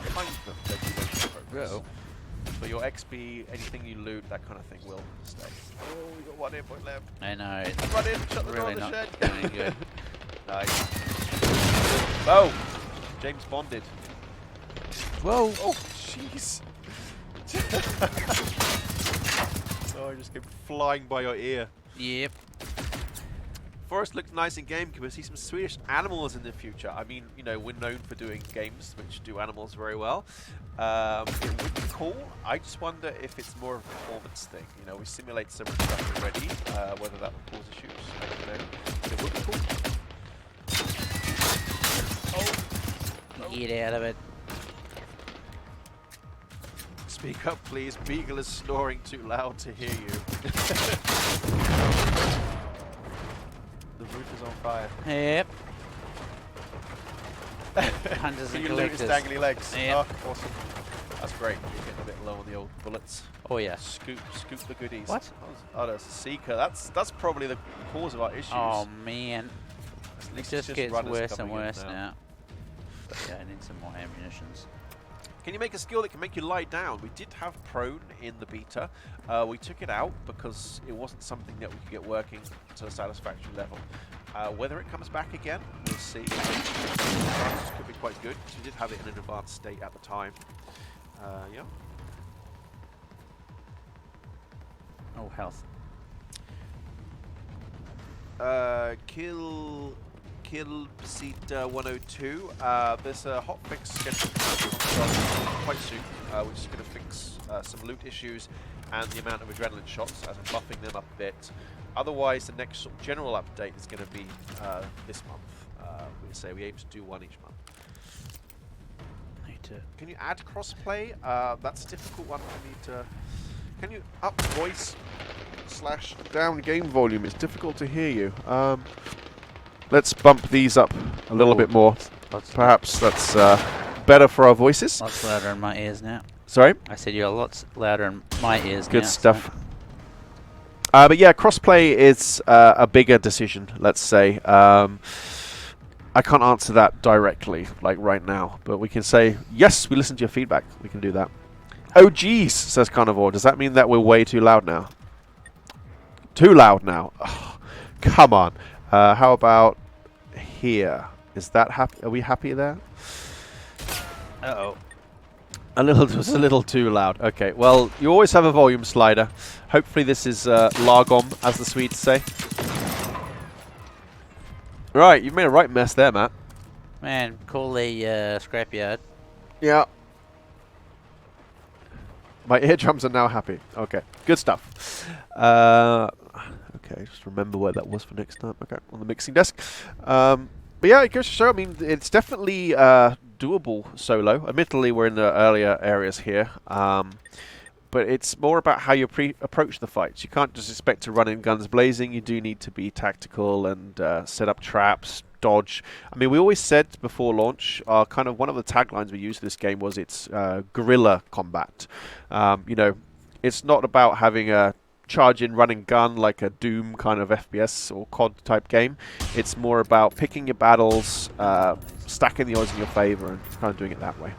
Speaker 1: behind them, then you won't get progress. But your XP, anything you loot, that kind of thing will stay. Oh, we got 1 hit point left.
Speaker 2: I know.
Speaker 1: Run in, shut the door
Speaker 2: Really
Speaker 1: on the
Speaker 2: not
Speaker 1: shed.
Speaker 2: doing good.
Speaker 1: Nice. Oh, James Bonded.
Speaker 2: Whoa!
Speaker 1: Oh, jeez. Oh, I just came flying by your ear.
Speaker 2: Yep.
Speaker 1: Forest looked nice in game. Can we see some Swedish animals in the future? I mean, you know, we're known for doing games which do animals very well. It would be cool. I just wonder if it's more of a performance thing. You know, we simulate so much stuff already. Whether that would cause issues, I don't know. But it would be cool. Oh.
Speaker 2: Get out of it.
Speaker 1: Speak up, please. Beagle is snoring too loud to hear you. The roof is on fire.
Speaker 2: Yep. Hunters and
Speaker 1: you loot his
Speaker 2: collectors.
Speaker 1: dangly legs.
Speaker 2: Yep.
Speaker 1: Oh, awesome. That's great. You're getting a bit low on the old bullets.
Speaker 2: Oh yeah.
Speaker 1: Scoop the goodies.
Speaker 2: What?
Speaker 1: Oh, that's a Seeker. That's probably the cause of our issues.
Speaker 2: Oh man.
Speaker 1: At
Speaker 2: It
Speaker 1: least
Speaker 2: just gets
Speaker 1: runners
Speaker 2: worse and
Speaker 1: coming in
Speaker 2: worse now. But yeah, I need some more ammunitions.
Speaker 1: Can you make a skill that can make you lie down? We did have prone in the beta. We took it out because it wasn't something that we could get working to a satisfactory level. Whether it comes back again, we'll see. This could be quite good because we did have it in an advanced state at the time. Yeah.
Speaker 2: Oh, health.
Speaker 1: Killbsita 102. There's a hotfix scheduled quite soon, which is going to fix some loot issues and the amount of adrenaline shots as I'm buffing them up a bit. Otherwise, the next sort of general update is going to be this month. We aim to do one each month.
Speaker 2: Need to.
Speaker 1: Can you add crossplay? That's a difficult one for me to. Can you up voice / down game volume? It's difficult to hear you. Let's bump these up a little bit more. Perhaps that's better for our voices.
Speaker 2: Lots louder in my ears now.
Speaker 1: Sorry?
Speaker 2: I said you're lots louder in my ears now.
Speaker 1: Good stuff. But yeah, crossplay is a bigger decision, let's say. I can't answer that directly, like right now. But we can say, yes, we listen to your feedback. We can do that. Oh, geez, says Carnivore. Does that mean that we're way too loud now? Too loud now? Oh, come on. How about here? Is that happy? Are we happy there?
Speaker 2: Uh-oh.
Speaker 1: Just a little too loud. Okay, well, you always have a volume slider. Hopefully this is lagom, as the Swedes say. Right, you've made a right mess there, Matt.
Speaker 2: Man, call the scrapyard.
Speaker 1: Yeah. My eardrums are now happy. Okay, good stuff. Okay, Okay, just remember where that was for next time. Okay, on the mixing desk. But yeah, it goes to show, I mean, it's definitely doable solo. Admittedly, we're in the earlier areas here. But it's more about how you approach the fights. You can't just expect to run in guns blazing. You do need to be tactical and set up traps, dodge. I mean, we always said before launch, kind of one of the taglines we used for this game was it's guerrilla combat. You know, it's not about having a charge-in running gun like a Doom kind of FPS or COD type game. It's more about picking your battles, stacking the odds in your favor, and kind of doing it that way.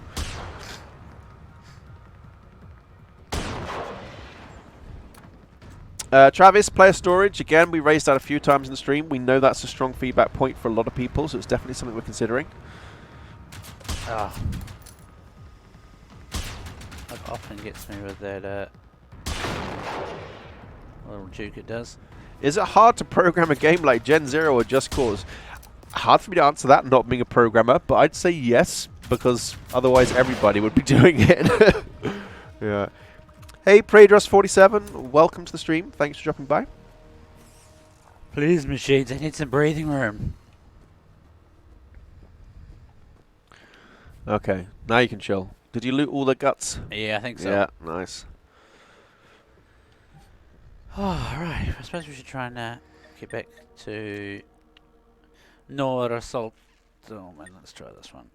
Speaker 1: Travis, player storage. Again, we raised that a few times in the stream. We know that's a strong feedback point for a lot of people, so it's definitely something we're considering.
Speaker 2: That often gets me with that little juke it does.
Speaker 1: Is it hard to program a game like Gen Zero or Just Cause? Hard for me to answer that, not being a programmer, but I'd say yes, because otherwise everybody would be doing it. Yeah. Hey, Praedros47, welcome to the stream. Thanks for dropping by.
Speaker 2: Please, machines, I need some breathing room.
Speaker 1: Okay, now you can chill. Did you loot all the guts?
Speaker 2: Yeah, I think so.
Speaker 1: Yeah, nice.
Speaker 2: Oh, right. I suppose we should try and get back to Nor Assault. Oh, man, let's try this one.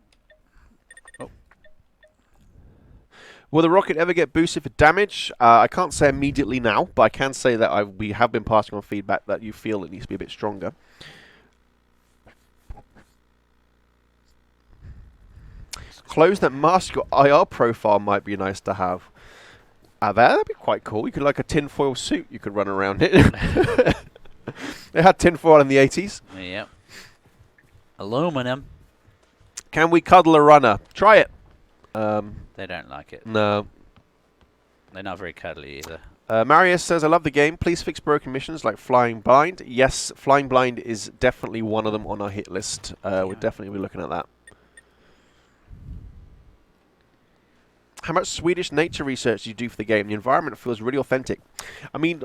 Speaker 1: Will the rocket ever get boosted for damage? I can't say immediately now, but I can say that we have been passing on feedback that you feel it needs to be a bit stronger. Clothes that mask your IR profile might be nice to have. That'd be quite cool. You could like a tinfoil suit you could run around it. They had tinfoil in the 80s.
Speaker 2: Yep. Aluminum.
Speaker 1: Can we cuddle a runner? Try it.
Speaker 2: They don't like it.
Speaker 1: No.
Speaker 2: They're not very cuddly either.
Speaker 1: Marius says, I love the game. Please fix broken missions like Flying Blind. Yes, Flying Blind is definitely one of them on our hit list. We'll definitely be looking at that. How much Swedish nature research do you do for the game? The environment feels really authentic. I mean,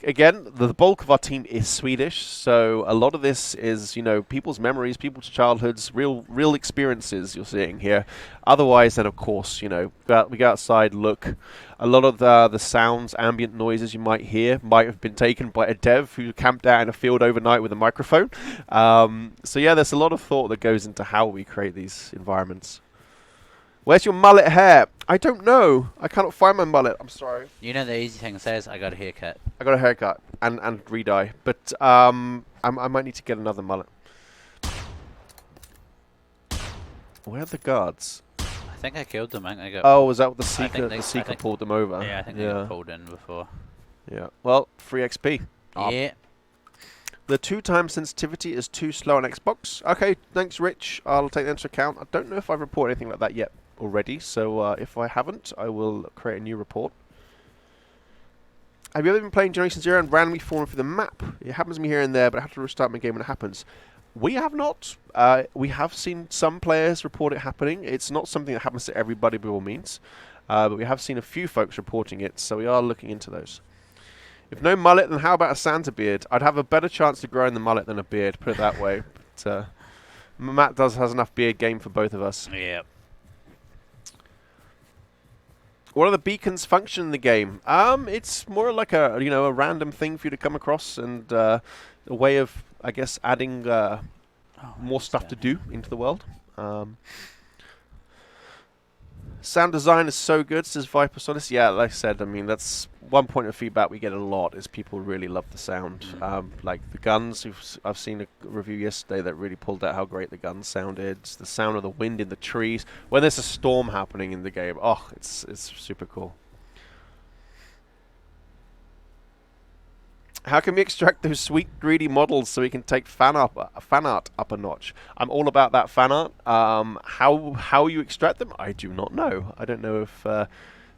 Speaker 1: again, the bulk of our team is Swedish, so a lot of this is, you know, people's memories, people's childhoods, real experiences you're seeing here. Otherwise, then, of course, you know, we go outside, look. A lot of the sounds, ambient noises you might hear might have been taken by a dev who camped out in a field overnight with a microphone. So, yeah, there's a lot of thought that goes into how we create these environments. Where's your mullet hair? I don't know. I cannot find my mullet. I'm sorry.
Speaker 2: You know the easy thing says, I got a haircut.
Speaker 1: I got a haircut and re-dye. But I might need to get another mullet. Where are the guards?
Speaker 2: I think I killed them. I got
Speaker 1: was that what the Seeker? The Seeker pulled them over.
Speaker 2: Yeah, I think they got pulled in before.
Speaker 1: Yeah. Well, free XP.
Speaker 2: Yeah.
Speaker 1: The 2x sensitivity is too slow on Xbox. Okay, thanks, Rich. I'll take that into account. I don't know if I've reported anything like that yet already, so if I haven't, I will create a new report. Have you ever been playing Generation Zero and randomly fallen through the map? It happens to me here and there, but I have to restart my game when it happens. We have not. We have seen some players report it happening. It's not something that happens to everybody by all means, but we have seen a few folks reporting it, so we are looking into those. If no mullet, then how about a Santa beard? I'd have a better chance of growing the mullet than a beard, put it that way. But, Matt has enough beard game for both of us.
Speaker 2: Yeah.
Speaker 1: What are the beacons function in the game? It's more like a random thing for you to come across and a way of, I guess, adding more stuff to do into the world. Sound design is so good, says Viper Solace. Yeah, like I said, I mean, that's one point of feedback we get a lot is people really love the sound. Like the guns, I've seen a review yesterday that really pulled out how great the guns sounded. It's the sound of the wind in the trees. When there's a storm happening in the game, it's super cool. How can we extract those sweet, greedy models so we can take fan art up a notch? I'm all about that fan art. How you extract them, I do not know. I don't know if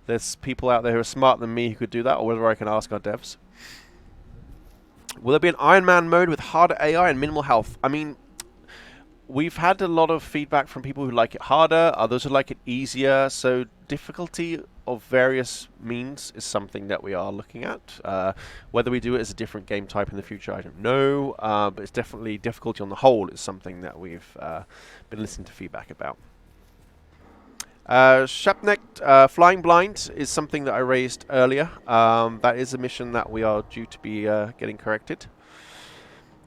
Speaker 1: there's people out there who are smarter than me who could do that, or whether I can ask our devs. Will there be an Iron Man mode with harder AI and minimal health? I mean, we've had a lot of feedback from people who like it harder, others who like it easier, so difficulty of various means is something that we are looking at. Whether we do it as a different game type in the future, I don't know. But it's definitely difficulty on the whole is something that we've been listening to feedback about. Shapnek, Flying Blind is something that I raised earlier. That is a mission that we are due to be getting corrected.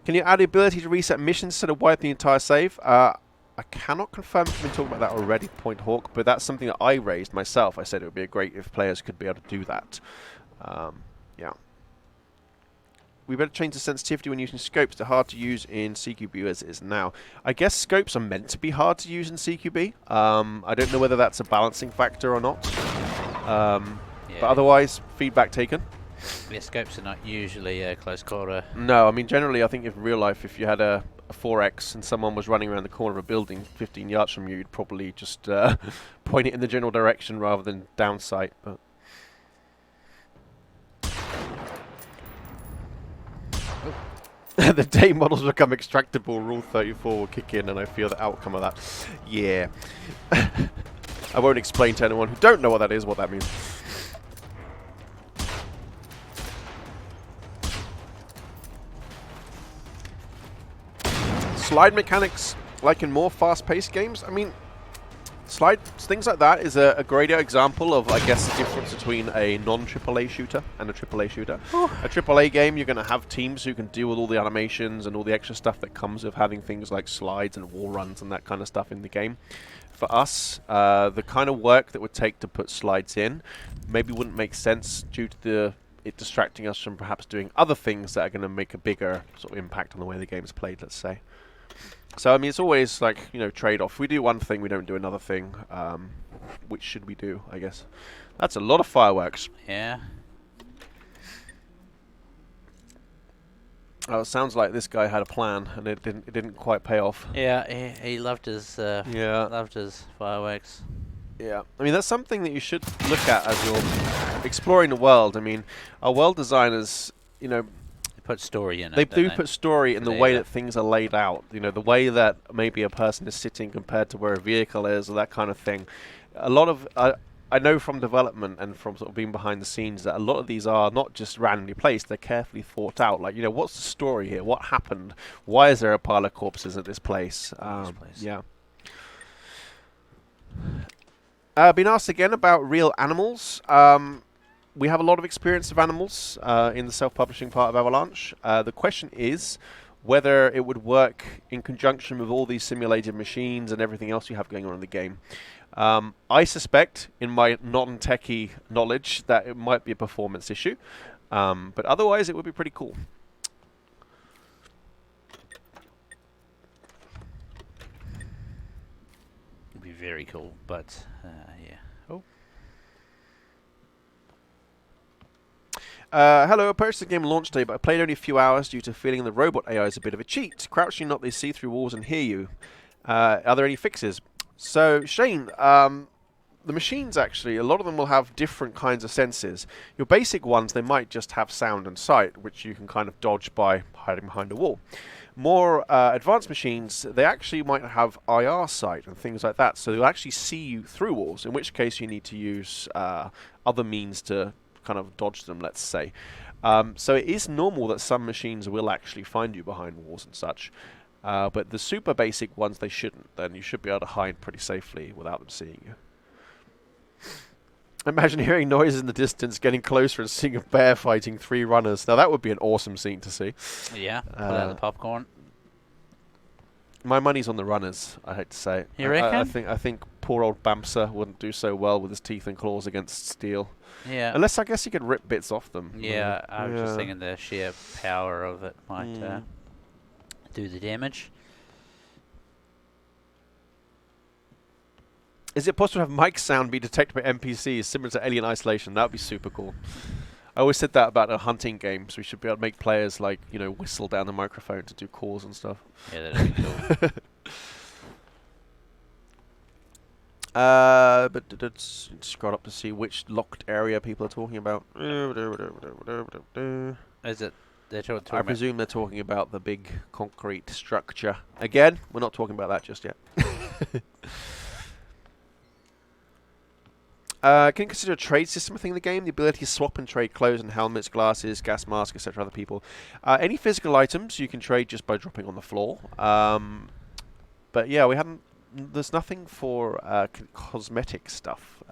Speaker 1: Can you add the ability to reset missions instead of wipe the entire save? I cannot confirm if we've been talking about that already, Point Hawk, but that's something that I raised myself. I said it would be great if players could be able to do that. Yeah. We better change the sensitivity when using scopes. They're hard to use in CQB as it is now. I guess scopes are meant to be hard to use in CQB. I don't know whether that's a balancing factor or not. But otherwise, feedback taken.
Speaker 2: Yeah, scopes are not usually close quarter.
Speaker 1: No, I mean, generally, I think in real life, if you had a 4X and someone was running around the corner of a building 15 yards from you, you'd probably just point it in the general direction rather than down sight. But the day models become extractable, Rule 34 will kick in, and I feel the outcome of that. Yeah. I won't explain to anyone who don't know what that is, what that means. Slide mechanics, like in more fast-paced games, I mean, things like that is a greater example of, I guess, the difference between a non-AAA shooter and a AAA shooter. A AAA game, you're going to have teams who can deal with all the animations and all the extra stuff that comes with having things like slides and wall runs and that kind of stuff in the game. For us, the kind of work that would take to put slides in maybe wouldn't make sense due to it distracting us from perhaps doing other things that are going to make a bigger sort of impact on the way the game's played, let's say. So, I mean, it's always like, you know, trade-off. If we do one thing, we don't do another thing. Which should we do, I guess? That's a lot of fireworks.
Speaker 2: Yeah.
Speaker 1: Oh, it sounds like this guy had a plan, and it didn't quite pay off.
Speaker 2: Yeah, he loved his loved his fireworks.
Speaker 1: Yeah, I mean, that's something that you should look at as you're exploring the world. I mean, our world designers, you know,
Speaker 2: Put story in it.
Speaker 1: They do put story in the way that things are laid out. You know, the way that maybe a person is sitting compared to where a vehicle is, or that kind of thing. A lot of I know from development and from sort of being behind the scenes that a lot of these are not just randomly placed; they're carefully thought out. Like, you know, what's the story here? What happened? Why is there a pile of corpses at this place? Yeah. Been asked again about real animals. We have a lot of experience of animals in the self-publishing part of Avalanche. The question is whether it would work in conjunction with all these simulated machines and everything else you have going on in the game. I suspect, in my non-techie knowledge, that it might be a performance issue. But otherwise, it would be pretty cool.
Speaker 2: It'd be very cool, but yeah. Oh.
Speaker 1: Hello, I purchased the game launch day, but I played only a few hours due to feeling the robot AI is a bit of a cheat. Crouching not, they see through walls and hear you. Are there any fixes? So, Shane, the machines actually, a lot of them will have different kinds of senses. Your basic ones, they might just have sound and sight, which you can kind of dodge by hiding behind a wall. More advanced machines, they actually might have IR sight and things like that, so they'll actually see you through walls, in which case you need to use other means to kind of dodge them, let's say. So it is normal that some machines will actually find you behind walls and such. But the super basic ones, they shouldn't. Then you should be able to hide pretty safely without them seeing you. Imagine hearing noises in the distance, getting closer and seeing a bear fighting 3 runners. Now that would be an awesome scene to see.
Speaker 2: Yeah, put out the popcorn.
Speaker 1: My money's on the runners, I hate to say it.
Speaker 2: You reckon?
Speaker 1: I think poor old Bamsa wouldn't do so well with his teeth and claws against steel.
Speaker 2: Yeah.
Speaker 1: Unless I guess he could rip bits off them.
Speaker 2: Yeah, I was just thinking the sheer power of it might do the damage.
Speaker 1: Is it possible to have mic sound be detected by NPCs similar to Alien Isolation? That would be super cool. I always said that about a hunting game, so we should be able to make players, like, you know, whistle down the microphone to do calls and stuff.
Speaker 2: Yeah, that'd be cool.
Speaker 1: But let's scroll up to see which locked area people are talking about.
Speaker 2: Is it? They're talking
Speaker 1: I presume they're talking about the big concrete structure. Again, we're not talking about that just yet. Can you consider a trade system a thing in the game? The ability to swap and trade clothes and helmets, glasses, gas masks, etc. other people. Any physical items you can trade just by dropping on the floor. But yeah, we haven't... There's nothing for cosmetic stuff.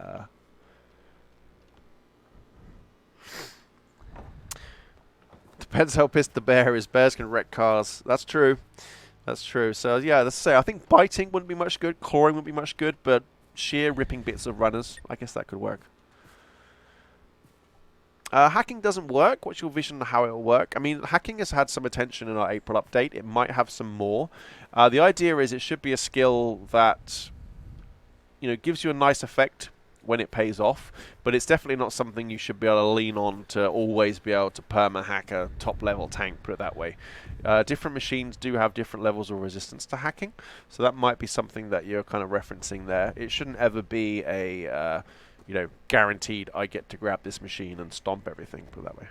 Speaker 1: Depends how pissed the bear is. Bears can wreck cars. That's true. That's true. So yeah, let's say I think biting wouldn't be much good. Clawing wouldn't be much good, but sheer ripping bits of runners, I guess that could work. Hacking doesn't work. What's your vision on how it will work? I mean, hacking has had some attention in our April update. It might have some more. The idea is it should be a skill that, you know, gives you a nice effect when it pays off, but it's definitely not something you should be able to lean on to always be able to perma-hack a top-level tank, put it that way. Different machines do have different levels of resistance to hacking, so that might be something that you're kind of referencing there. It shouldn't ever be a, you know, guaranteed I get to grab this machine and stomp everything, put it that way.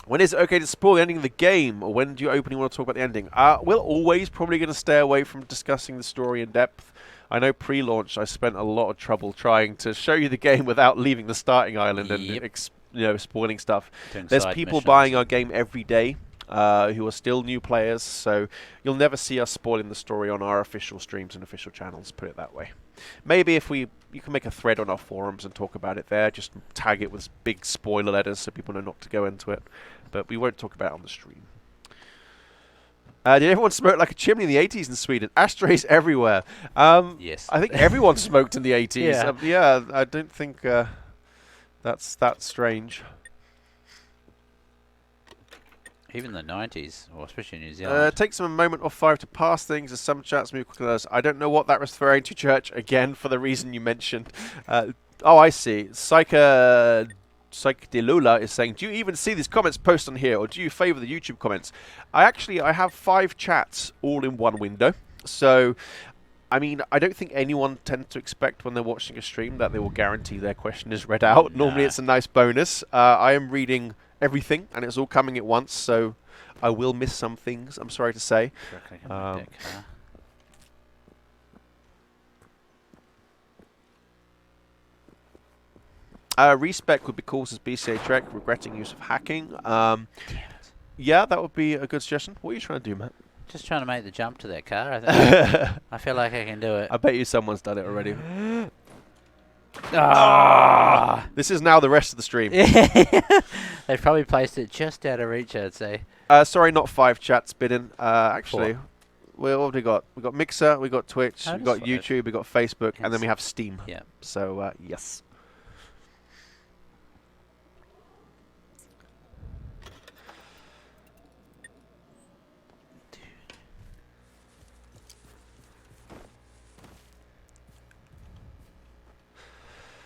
Speaker 1: When is it okay to spoil the ending of the game, or when do you openly want to talk about the ending? We're always probably going to stay away from discussing the story in depth. I know pre-launch I spent a lot of trouble trying to show you the game without leaving the starting island and you know, spoiling stuff. There's people buying our game every day who are still new players, so you'll never see us spoiling the story on our official streams and official channels, put it that way. Maybe if you can make a thread on our forums and talk about it there, just tag it with big spoiler letters so people know not to go into it, but we won't talk about it on the stream. Did everyone smoke like a chimney in the 80s in Sweden? Ashtrays everywhere.
Speaker 2: Yes.
Speaker 1: I think everyone smoked in the 80s.
Speaker 2: Yeah.
Speaker 1: Yeah, I don't think that's that strange.
Speaker 2: Even the 90s, or especially in New Zealand.
Speaker 1: Takes them a moment or 5 to pass things as some chats move quicker than others. I don't know what that was referring to, Church, again, for the reason you mentioned. Oh, I see. Psych Delula is saying, do you even see these comments posted on here, or do you favour the YouTube comments? I have 5 chats all in one window. So, I mean, I don't think anyone tends to expect when they're watching a stream that they will guarantee their question is read out.
Speaker 2: Nah.
Speaker 1: Normally it's a nice bonus. I am reading everything, and it's all coming at once, so I will miss some things, I'm sorry to say. Respec would be cool, says BCA Trek, regretting use of hacking.
Speaker 2: Damn it.
Speaker 1: Yeah, that would be a good suggestion. What are you trying to do, Matt?
Speaker 2: Just trying to make the jump to that car. I feel like I can do it.
Speaker 1: I bet you someone's done it already. This is now the rest of the stream.
Speaker 2: They've probably placed it just out of reach, I'd say.
Speaker 1: Sorry, not 5 chats bidden. Actually, what have we got? We've got Mixer, we've got Twitch, we've got YouTube, we've got Facebook, and then we have Steam.
Speaker 2: Yeah.
Speaker 1: So, yes.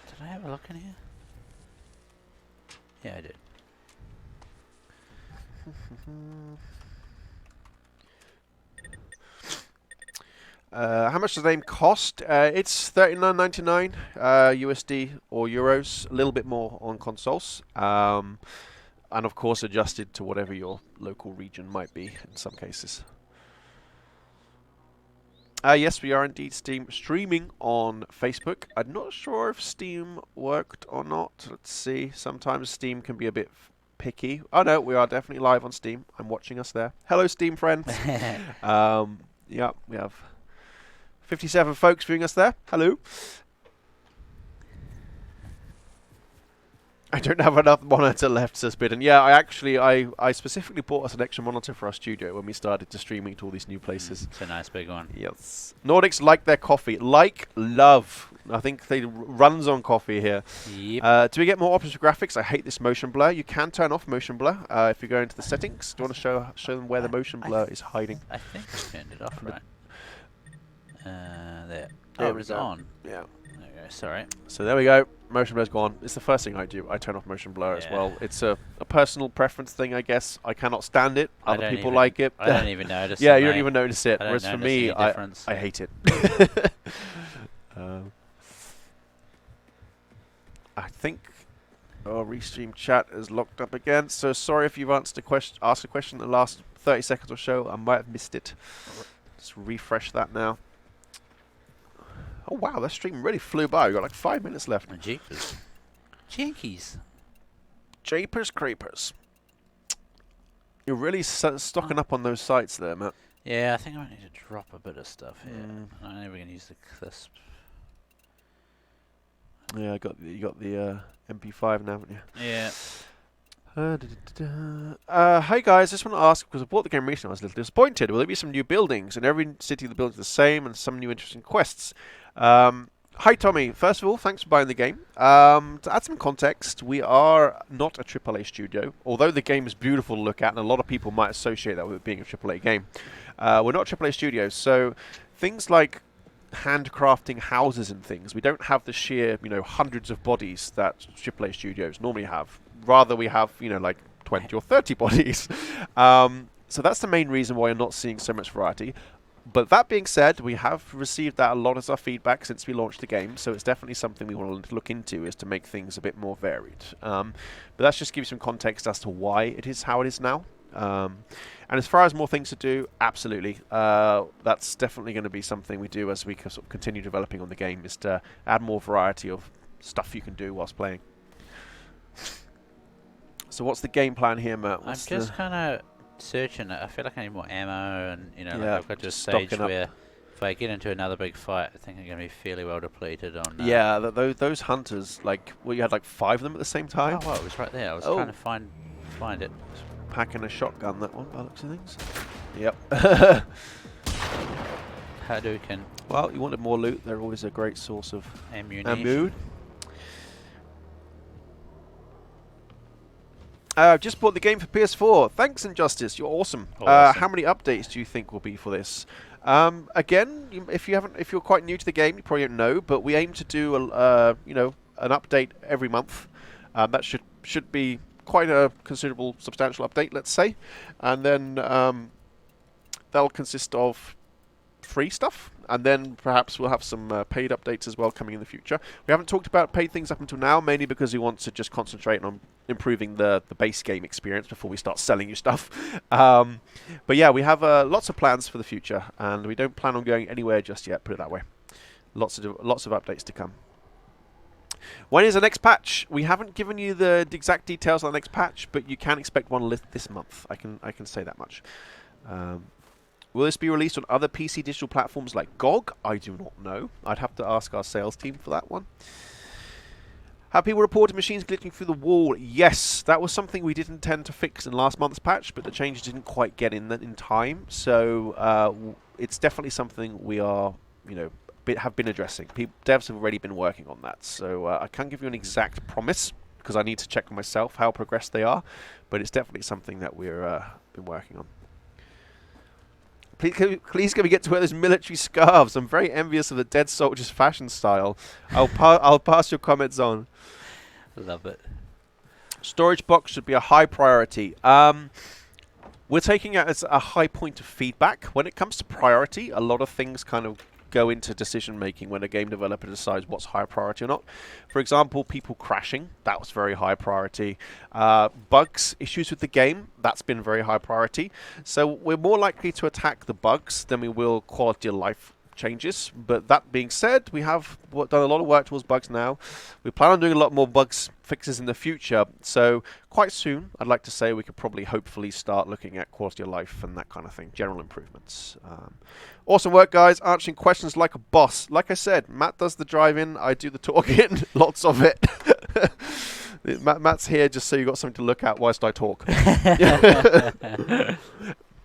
Speaker 2: Did I have a look in here? Yeah, I did.
Speaker 1: How much does the name cost? It's $39.99 USD or euros, a little bit more on consoles, and of course adjusted to whatever your local region might be in some cases. Yes, we are indeed streaming on Facebook. I'm not sure if Steam worked or not. Let's see. Sometimes Steam can be a bit picky. Oh no, we are definitely live on Steam. I'm watching us there. Hello, Steam friends. Yeah, we have 57 folks viewing us there. Hello. I don't have enough monitor left, says Bidden. Yeah, I specifically bought us an extra monitor for our studio when we started to streaming to all these new places.
Speaker 2: It's a nice big one.
Speaker 1: Yes. Nordics like their coffee. Like, love. I think they runs on coffee here.
Speaker 2: Yep.
Speaker 1: Do we get more options for graphics? I hate this motion blur. You can turn off motion blur if you go into the settings. Do you want to show them where the motion blur is hiding?
Speaker 2: I think I turned it off, right? There.
Speaker 1: There
Speaker 2: Oh,
Speaker 1: we
Speaker 2: it's
Speaker 1: go.
Speaker 2: on.
Speaker 1: Yeah.
Speaker 2: There we go. Sorry.
Speaker 1: So there we go. Motion blur's gone. It's the first thing I do. I turn off motion blur as well. It's a personal preference thing, I guess. I cannot stand it. Other people like it.
Speaker 2: I don't even notice.
Speaker 1: Yeah,
Speaker 2: it,
Speaker 1: you don't
Speaker 2: mate.
Speaker 1: even notice it.
Speaker 2: I don't
Speaker 1: Whereas for
Speaker 2: notice
Speaker 1: me,
Speaker 2: any difference.
Speaker 1: I hate it. I think our restream chat is locked up again. So sorry if you've asked a question in the last 30 seconds or so. I might have missed it. Just refresh that now. Oh wow, that stream really flew by. We've got like 5 minutes left.
Speaker 2: Jeepers. Jinkies.
Speaker 1: Japers creepers. You're really stocking up on those sites there, Matt.
Speaker 2: Yeah, I think I might need to drop a bit of stuff here. I'm never going to use the crisp.
Speaker 1: Yeah, you got the MP5 now, haven't you?
Speaker 2: Yeah.
Speaker 1: Hi guys, just want to ask, because I bought the game recently, I was a little disappointed. Will there be some new buildings? In every city the buildings are the same and some new interesting quests. Hi Tommy, first of all, thanks for buying the game. To add some context, we are not a AAA studio, although the game is beautiful to look at and a lot of people might associate that with it being a AAA game. We're not a AAA studio, so things like handcrafting houses and things, we don't have the sheer, hundreds of bodies that AAA studios normally have. Rather, we have, like 20 or 30 bodies. So that's the main reason why you're not seeing so much variety. But that being said, we have received that a lot as our feedback since we launched the game, so it's definitely something we want to look into, is to make things a bit more varied. But that's just to give you some context as to why it is how it is now. And as far as more things to do, absolutely. That's definitely going to be something we do as we sort of continue developing on the game, is to add more variety of stuff you can do whilst playing. So what's the game plan here, Matt?
Speaker 2: I'm just kind of searching it. I feel like I need more ammo, and I've got to a stage where if I get into another big fight, I think I'm going to be fairly well depleted on.
Speaker 1: Yeah, those hunters, you had like 5 of them at the same time.
Speaker 2: Oh, well, it was right there. I was trying to find it.
Speaker 1: Packing a shotgun, that one, by the looks of things. Yep.
Speaker 2: Hadouken.
Speaker 1: Well, you wanted more loot. They're always a great source of
Speaker 2: ammunition.
Speaker 1: I've just bought the game for PS4. Thanks, Injustice. You're awesome. How many updates do you think will be for this? Again, if you're quite new to the game, you probably don't know, but we aim to do an update every month. That should be quite a considerable, substantial update, let's say, and then that'll consist of free stuff, and then perhaps we'll have some paid updates as well coming in the future. We haven't talked about paid things up until now, mainly because we want to just concentrate on improving the base game experience before we start selling you stuff. But yeah, we have lots of plans for the future, and we don't plan on going anywhere just yet, put it that way. Lots of updates to come. When is the next patch? We haven't given you the exact details on the next patch, but you can expect one this month. I can say that much. Will this be released on other PC digital platforms like GOG? I do not know. I'd have to ask our sales team for that one. Have people reported machines glitching through the wall? Yes, that was something we did intend to fix in last month's patch, but the changes didn't quite get in time. So it's definitely something we are, have been addressing. Devs have already been working on that. So I can't give you an exact promise because I need to check myself how progressed they are, but it's definitely something that we've been working on. Please can we get to wear those military scarves? I'm very envious of the dead soldiers' fashion style. I'll pass your comments on.
Speaker 2: Love it.
Speaker 1: Storage box should be a high priority. We're taking it as a high point of feedback. When it comes to priority, a lot of things kind of go into decision making when a game developer decides what's high priority or not. For example, people crashing, that was very high priority. Bugs, issues with the game, that's been very high priority. So we're more likely to attack the bugs than we will quality of life changes. But that being said, we have done a lot of work towards bugs now. We plan on doing a lot more bugs fixes in the future. So quite soon, I'd like to say we could probably hopefully start looking at quality of life and that kind of thing, general improvements. Awesome work, guys. Answering questions like a boss. Like I said, Matt does the driving, I do the talking. Lots of it. Matt's here just so you got something to look at whilst I talk.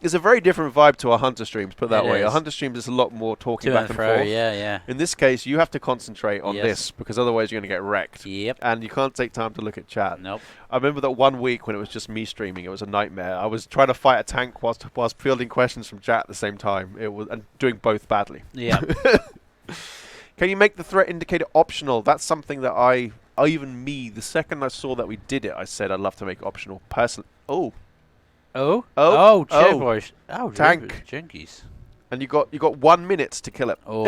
Speaker 1: It's a very different vibe to our Hunter streams, put it that way. Our Hunter streams is a lot more talking back and forth.
Speaker 2: Yeah.
Speaker 1: In this case, you have to concentrate on this because otherwise you're going to get wrecked.
Speaker 2: Yep.
Speaker 1: And you can't take time to look at chat.
Speaker 2: Nope.
Speaker 1: I remember that one week when it was just me streaming, it was a nightmare. I was trying to fight a tank whilst fielding questions from chat at the same time. And doing both badly.
Speaker 2: Yeah.
Speaker 1: Can you make the threat indicator optional? That's something that the second I saw that we did it, I said I'd love to make it optional personally.
Speaker 2: Boys. Oh,
Speaker 1: tank.
Speaker 2: Junkies.
Speaker 1: And you got 1 minute to kill it.
Speaker 2: Oh,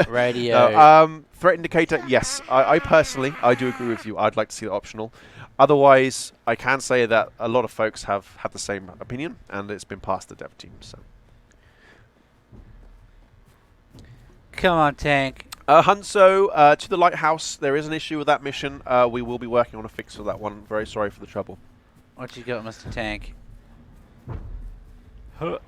Speaker 2: radio.
Speaker 1: Threat indicator, yes. I personally, I do agree with you. I'd like to see it optional. Otherwise, I can say that a lot of folks have had the same opinion, and it's been past the dev team. So,
Speaker 2: come on, tank.
Speaker 1: Hanso, to the lighthouse. There is an issue with that mission. We will be working on a fix for that one. Very sorry for the trouble.
Speaker 2: What you got, Mr. Tank?
Speaker 1: Huh.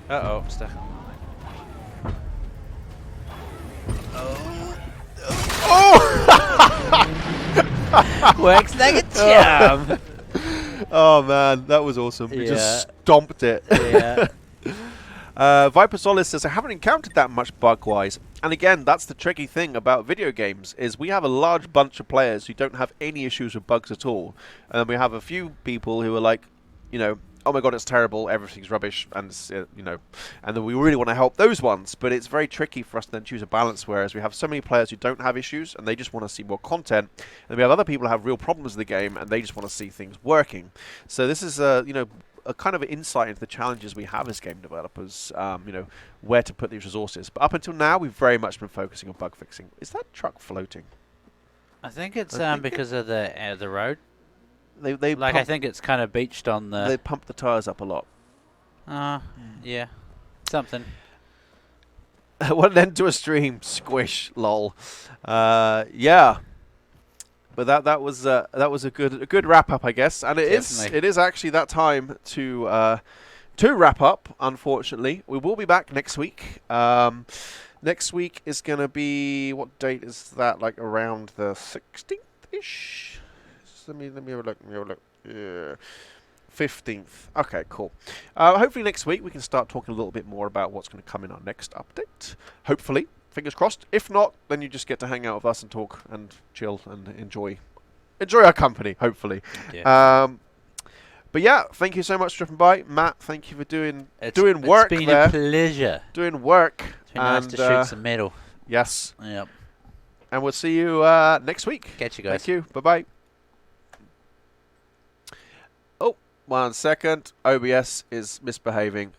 Speaker 2: Uh-oh, stuck.
Speaker 1: Oh!
Speaker 2: Works like a charm.
Speaker 1: Oh man, that was awesome. We just
Speaker 2: Yeah.
Speaker 1: stomped it.
Speaker 2: Yeah.
Speaker 1: Viper Solis says, I haven't encountered that much bug-wise. And again, that's the tricky thing about video games, is we have a large bunch of players who don't have any issues with bugs at all. And then we have a few people who are like, you know, oh my god, it's terrible, everything's rubbish, and you know, and then we really want to help those ones, but it's very tricky for us to then choose a balance, whereas we have so many players who don't have issues, and they just want to see more content, and we have other people who have real problems with the game, and they just want to see things working. So this is, you know, a kind of insight into the challenges we have as game developers, you know, where to put these resources. But up until now, we've very much been focusing on bug fixing. Is that truck floating?
Speaker 2: I think it's
Speaker 1: I think
Speaker 2: because of the road.
Speaker 1: They
Speaker 2: Like, I think it's kind of beached on
Speaker 1: they
Speaker 2: the...
Speaker 1: pump the tires up a lot.
Speaker 2: Yeah. Something.
Speaker 1: What an end to a stream, squish, lol. Yeah, but that was a good wrap up, I guess, and
Speaker 2: Definitely.
Speaker 1: it is actually that time to wrap up. Unfortunately, we will be back next week. Next week is gonna be, what date is that? Like around the 16th ish. Let me have a look. Let me have a look. Yeah. 15th. Okay, cool. Hopefully next week we can start talking a little bit more about what's going to come in our next update. Hopefully. Fingers crossed. If not, then you just get to hang out with us and talk and chill and enjoy our company, hopefully.
Speaker 2: Yeah.
Speaker 1: But yeah, thank you so much for dropping by. Matt, thank you for doing
Speaker 2: It's
Speaker 1: work
Speaker 2: been
Speaker 1: there.
Speaker 2: a pleasure.
Speaker 1: Doing work.
Speaker 2: It's been nice to shoot some metal.
Speaker 1: Yes.
Speaker 2: Yep.
Speaker 1: And we'll see you next week.
Speaker 2: Catch you guys.
Speaker 1: Thank you. Bye-bye. Oh, 1 second. OBS is misbehaving.